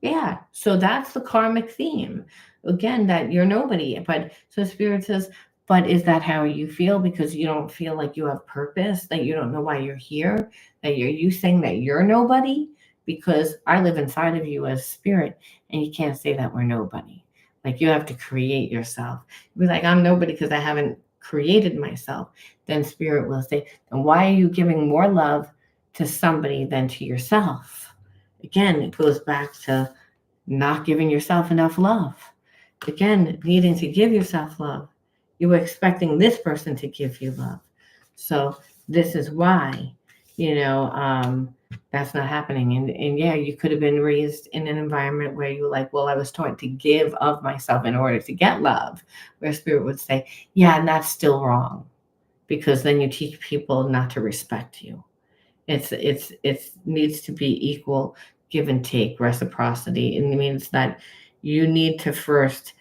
Yeah. So that's the karmic theme. Again, that you're nobody. But so spirit says, But is that how you feel because you don't feel like you have purpose, that you don't know why you're here, that you're you saying that you're nobody? Because I live inside of you as spirit, and you can't say that we're nobody. Like you have to create yourself. Be like, I'm nobody because I haven't created myself. Then spirit will say, then why are you giving more love to somebody than to yourself? Again, it goes back to not giving yourself enough love. Again, needing to give yourself love. You were expecting this person to give you love. So this is why, you know, that's not happening. And yeah, you could have been raised in an environment where you were like, well, I was taught to give of myself in order to get love. Where spirit would say, yeah, and that's still wrong. Because then you teach people not to respect you. It needs to be equal give and take reciprocity. And it means that you need to first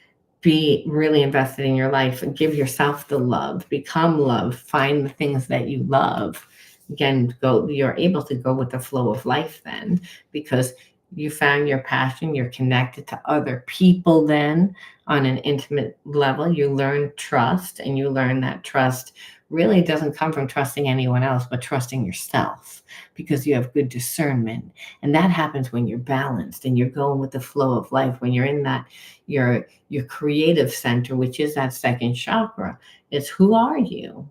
be really invested in your life and give yourself the love, become love, find the things that you love. Again, go you're able to go with the flow of life then because you found your passion, you're connected to other people then on an intimate level. You learn trust, and you learn that trust really doesn't come from trusting anyone else, but trusting yourself because you have good discernment. And that happens when you're balanced and you're going with the flow of life, when you're in that your creative center, which is that second chakra. It's who are you?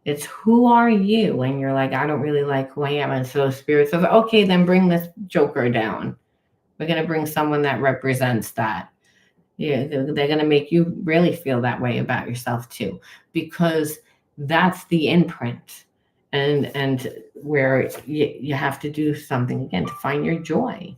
It's who are you? When you're like, I don't really like who I am. And so spirit says, okay, then bring this joker down. We're going to bring someone that represents that. Yeah, they're going to make you really feel that way about yourself too, because that's the imprint. And where you have to do something again to find your joy,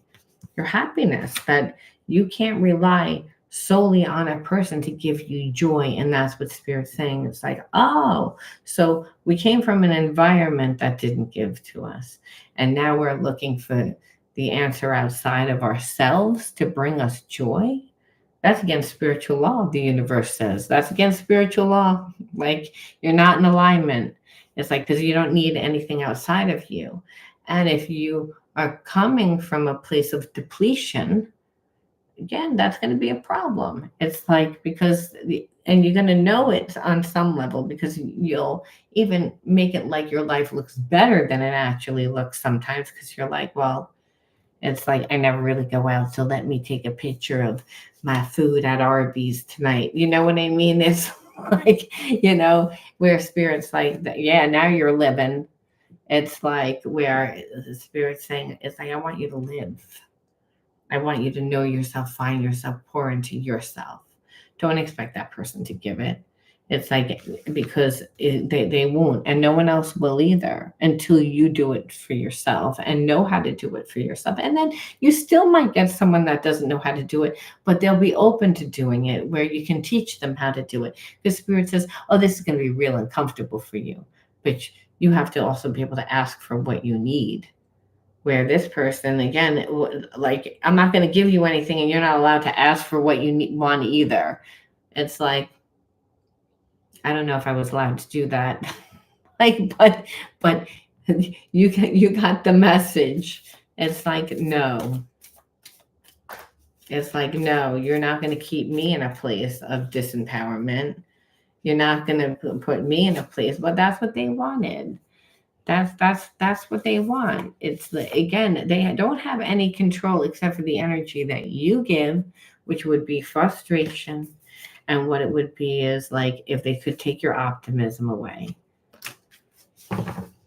your happiness, that you can't rely solely on a person to give you joy. And that's what spirit's saying. It's like, oh, so we came from an environment that didn't give to us, and now we're looking for the answer outside of ourselves to bring us joy. That's against spiritual law, the universe says. That's against spiritual law. Like you're not in alignment. It's like, because you don't need anything outside of you. And if you are coming from a place of depletion, again, that's going to be a problem. It's like, and you're going to know it on some level because you'll even make it like your life looks better than it actually looks sometimes because you're like, well, it's like, I never really go out, so let me take a picture of my food at Arby's tonight. You know what I mean? It's like, where spirit's like, yeah, now you're living. It's like where the spirit's saying, it's like, I want you to live. I want you to know yourself, find yourself, pour into yourself. Don't expect that person to give it. It's like, because they won't, and no one else will either until you do it for yourself and know how to do it for yourself. And then you still might get someone that doesn't know how to do it, but they'll be open to doing it where you can teach them how to do it. Because spirit says, oh, this is going to be real uncomfortable for you. But you have to also be able to ask for what you need. Where this person, again, like, I'm not going to give you anything and you're not allowed to ask for what you want either. It's like, I don't know if I was allowed to do that. Like, but you got the message. It's like, no. It's like, no, you're not going to keep me in a place of disempowerment. You're not going to put me in a place, but that's what they wanted. That's what they want. It's again, they don't have any control except for the energy that you give, which would be frustration. And what it would be is like if they could take your optimism away.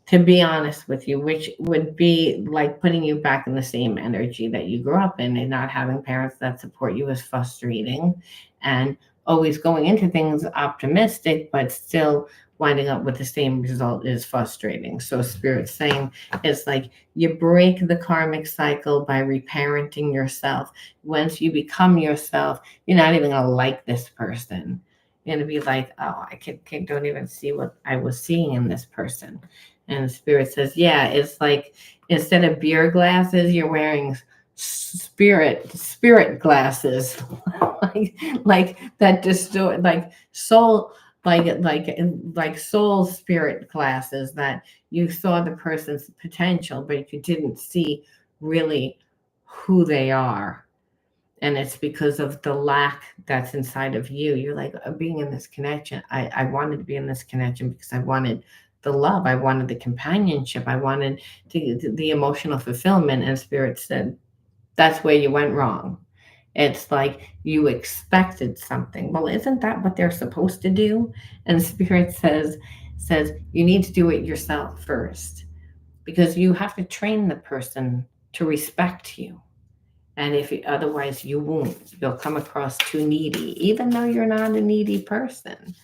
To be honest with you, which would be like putting you back in the same energy that you grew up in, and not having parents that support you is frustrating, and always going into things optimistic, but still winding up with the same result is frustrating. So spirit's saying it's like you break the karmic cycle by reparenting yourself. Once you become yourself, you're not even going to like this person. You're going to be like, oh, I don't even see what I was seeing in this person. And spirit says, yeah, it's like instead of beer glasses, you're wearing spirit glasses, like that distort, like soul, like soul spirit glasses, that you saw the person's potential, but you didn't see really who they are. And it's because of the lack that's inside of you. You're like, being in this connection, I wanted to be in this connection because I wanted the love, I wanted the companionship, I wanted the emotional fulfillment. And Spirit said, that's where you went wrong. It's like you expected something. Well, isn't that what they're supposed to do? And Spirit says you need to do it yourself first, because you have to train the person to respect you. And if otherwise you won't, you'll come across too needy, even though you're not a needy person.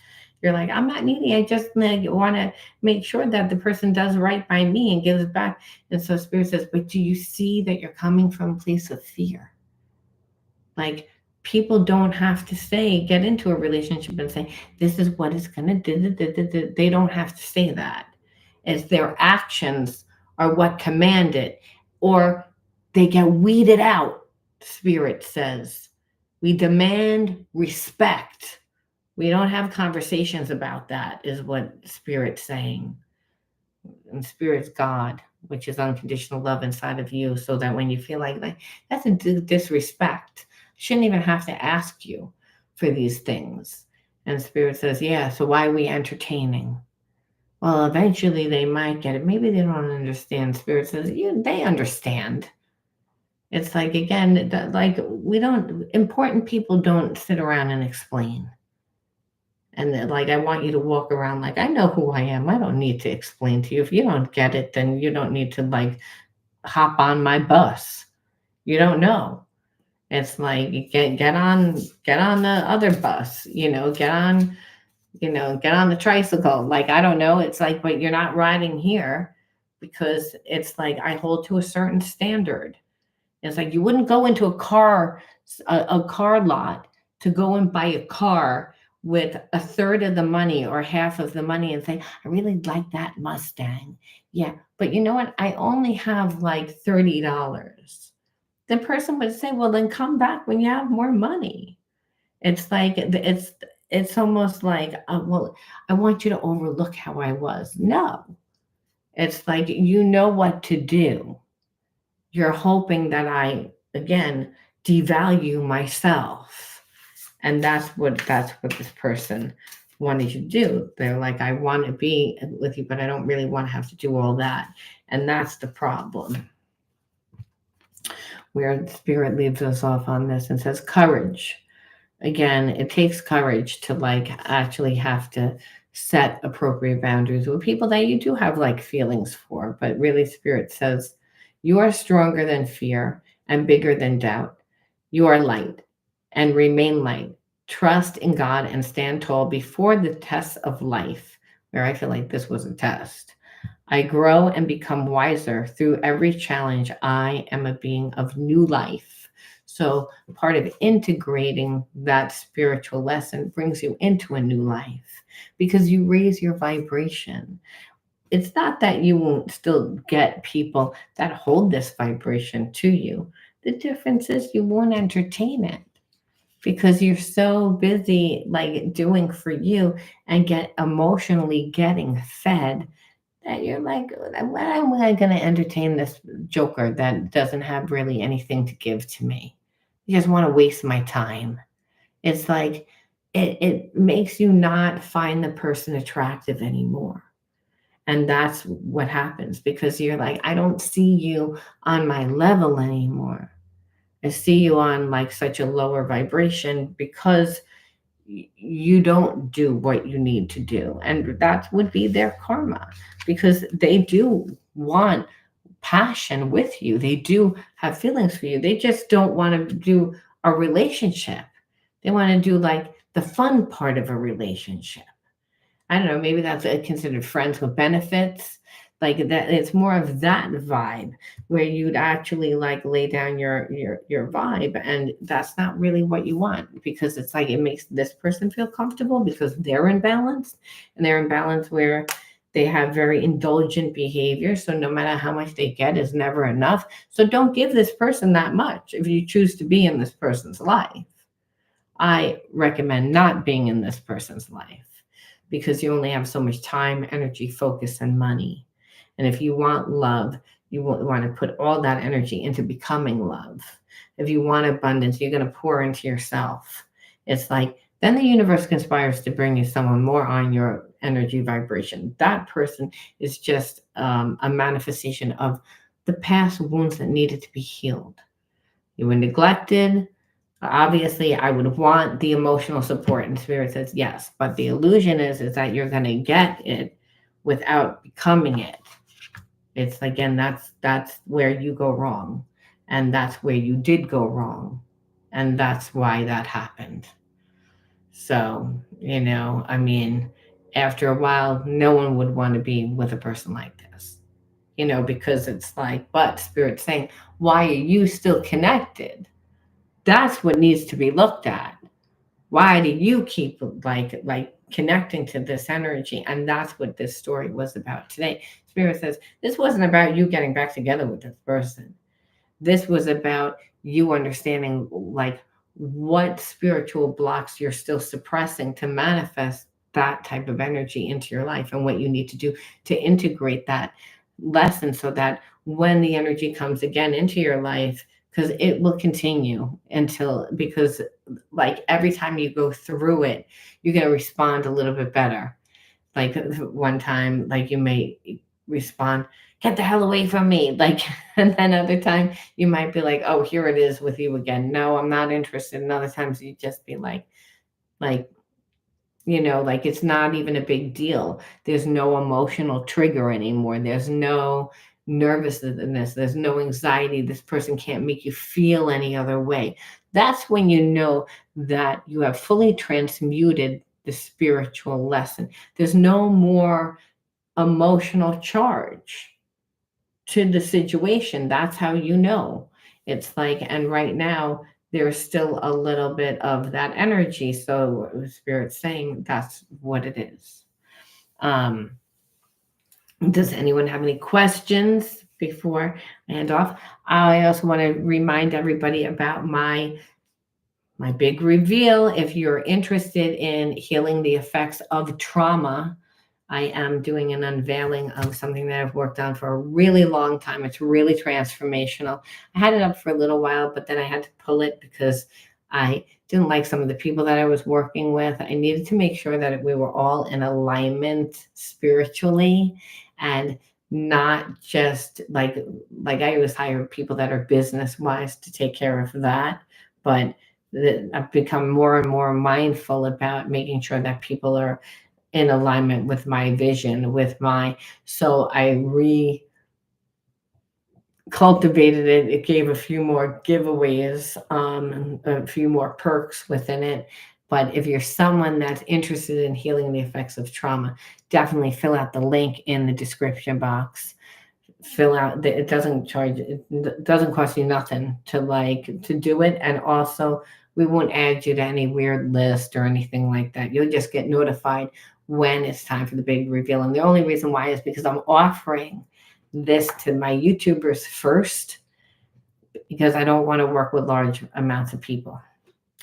You're like, I'm not needy. I just want to make sure that the person does right by me and gives back. And so Spirit says, but do you see that you're coming from a place of fear? Like, people don't have to get into a relationship and say, this is what it's going to do. They don't have to say that. It's their actions are what command it, or they get weeded out. Spirit says, we demand respect. We don't have conversations about that, is what Spirit's saying. And Spirit's God, which is unconditional love inside of you, so that when you feel like that's a disrespect, shouldn't even have to ask you for these things. And Spirit says, yeah, so why are we entertaining? Well, eventually they might get it. Maybe they don't understand. Spirit says, yeah, they understand. It's like, again, like, important people don't sit around and explain. And like, I want you to walk around like, I know who I am. I don't need to explain to you. If you don't get it, then you don't need to like hop on my bus. You don't know. It's like, get on the other bus, get on the tricycle. Like, I don't know. It's like, but you're not riding here, because it's like, I hold to a certain standard. It's like, you wouldn't go into a car lot to go and buy a car with a third of the money or half of the money and say, I really like that Mustang. Yeah, but you know what? I only have like $30. The person would say, well, then come back when you have more money. It's like, it's almost like, well, I want you to overlook how I was. No, it's like, you know what to do. You're hoping that I, again, devalue myself. And that's what this person wanted you to do. They're like, I want to be with you, but I don't really want to have to do all that. And that's the problem. Where Spirit leaves us off on this and says, courage. Again, it takes courage to like actually have to set appropriate boundaries with people that you do have like feelings for. But really, Spirit says, you are stronger than fear and bigger than doubt. You are light and remain light. Trust in God and stand tall before the tests of life, where I feel like this was a test. I grow and become wiser through every challenge. I am a being of new life. So part of integrating that spiritual lesson brings you into a new life, because you raise your vibration. It's not that you won't still get people that hold this vibration to you. The difference is you won't entertain it, because you're so busy like doing for you and get emotionally getting fed, that you're like, when am I going to entertain this joker that doesn't have really anything to give to me? You just want to waste my time. It's like, it makes you not find the person attractive anymore. And that's what happens, because you're like, I don't see you on my level anymore. I see you on like such a lower vibration, because you don't do what you need to do. And that would be their karma, because they do want passion with you. They do have feelings for you. They just don't want to do a relationship. They want to do like the fun part of a relationship. I don't know, maybe that's considered friends with benefits. Like that, it's more of that vibe, where you'd actually like lay down your vibe, and that's not really what you want, because it's like, it makes this person feel comfortable because they're in balance, and they're in balance where they have very indulgent behavior. So no matter how much they get is never enough. So don't give this person that much if you choose to be in this person's life. I recommend not being in this person's life, because you only have so much time, energy, focus, and money. And if you want love, you want to put all that energy into becoming love. If you want abundance, you're going to pour into yourself. It's like, then the universe conspires to bring you someone more on your energy vibration. That person is just a manifestation of the past wounds that needed to be healed. You were neglected. Obviously, I would want the emotional support, and spirit says yes. But the illusion is that you're going to get it without becoming it. It's again, that's where you go wrong, and that's where you did go wrong, and that's why that happened. So, I mean, after a while, no one would want to be with a person like this, because it's like, but spirit's saying, why are you still connected? That's what needs to be looked at. Why do you keep like connecting to this energy? And that's what this story was about today. Spirit says this wasn't about you getting back together with this person. This was about you understanding like what spiritual blocks you're still suppressing to manifest that type of energy into your life, and what you need to do to integrate that lesson so that when the energy comes again into your life, because it will continue because like every time you go through it, you're going to respond a little bit better. Like one time, like you may respond, get the hell away from me. Like, and then other time you might be like, oh, here it is with you again. No, I'm not interested. And other times you just be like, like it's not even a big deal. There's no emotional trigger anymore. There's no nervousness. There's no anxiety. This person can't make you feel any other way. That's when you know that you have fully transmuted the spiritual lesson. There's no more emotional charge to the situation. That's how you know. It's like, and right now, there's still a little bit of that energy. So Spirit's saying that's what it is. Does anyone have any questions before I hand off? I also want to remind everybody about my big reveal. If you're interested in healing the effects of trauma, I am doing an unveiling of something that I've worked on for a really long time. It's really transformational. I had it up for a little while, but then I had to pull it because I didn't like some of the people that I was working with. I needed to make sure that we were all in alignment spiritually, and not just like I always hire people that are business wise to take care of that, but I've become more and more mindful about making sure that people are in alignment with my vision, so I cultivated it. It gave a few more giveaways, a few more perks within it. But if you're someone that's interested in healing the effects of trauma, definitely fill out the link in the description box. It doesn't cost you nothing to do it. And also, we won't add you to any weird list or anything like that. You'll just get notified when it's time for the big reveal. And the only reason why is because I'm offering this to my YouTubers first, because I don't want to work with large amounts of people.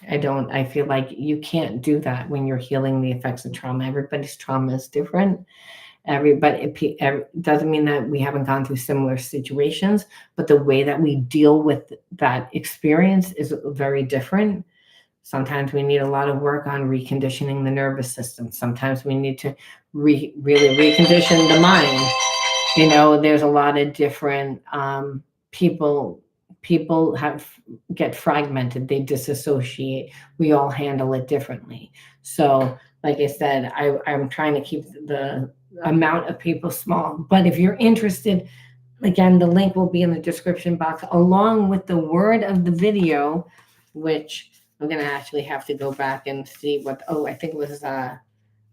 I feel like you can't do that when you're healing the effects of trauma. Everybody's trauma is different. It doesn't mean that we haven't gone through similar situations, but the way that we deal with that experience is very different. Sometimes we need a lot of work on reconditioning the nervous system. Sometimes we need to really recondition the mind. There's a lot of different people get fragmented. They disassociate. We all handle it differently. So, like I said, I'm trying to keep the amount of people small. But if you're interested, again, the link will be in the description box along with the word of the video, which I'm going to actually have to go back and see I think it was, I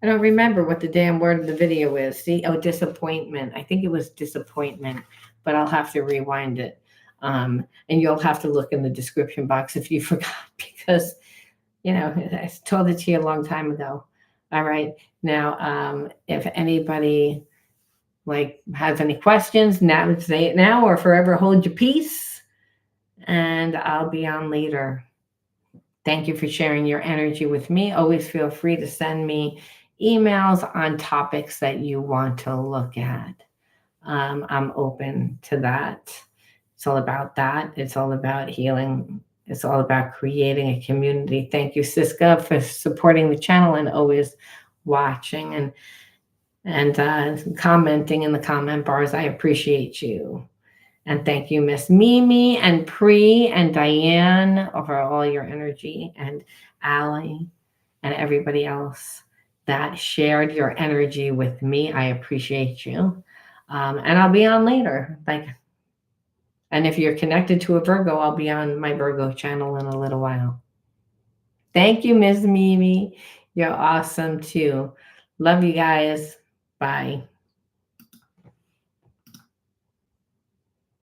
don't remember what the damn word of the video is. Disappointment. I think it was disappointment, but I'll have to rewind it. And you'll have to look in the description box if you forgot, because, I told it to you a long time ago. All right. Now, if anybody has any questions, now say it now or forever hold your peace, and I'll be on later. Thank you for sharing your energy with me. Always feel free to send me emails on topics that you want to look at. I'm open to that. It's all about that. It's all about healing. It's all about creating a community. Thank you, Siska, for supporting the channel and always watching and commenting in the comment bars. I appreciate you. And thank you, Miss Mimi and Pri and Diane, for all your energy, and Allie and everybody else that shared your energy with me. I appreciate you. And I'll be on later. And if you're connected to a Virgo, I'll be on my Virgo channel in a little while. Thank you, Miss Mimi. You're awesome too. Love you guys. Bye.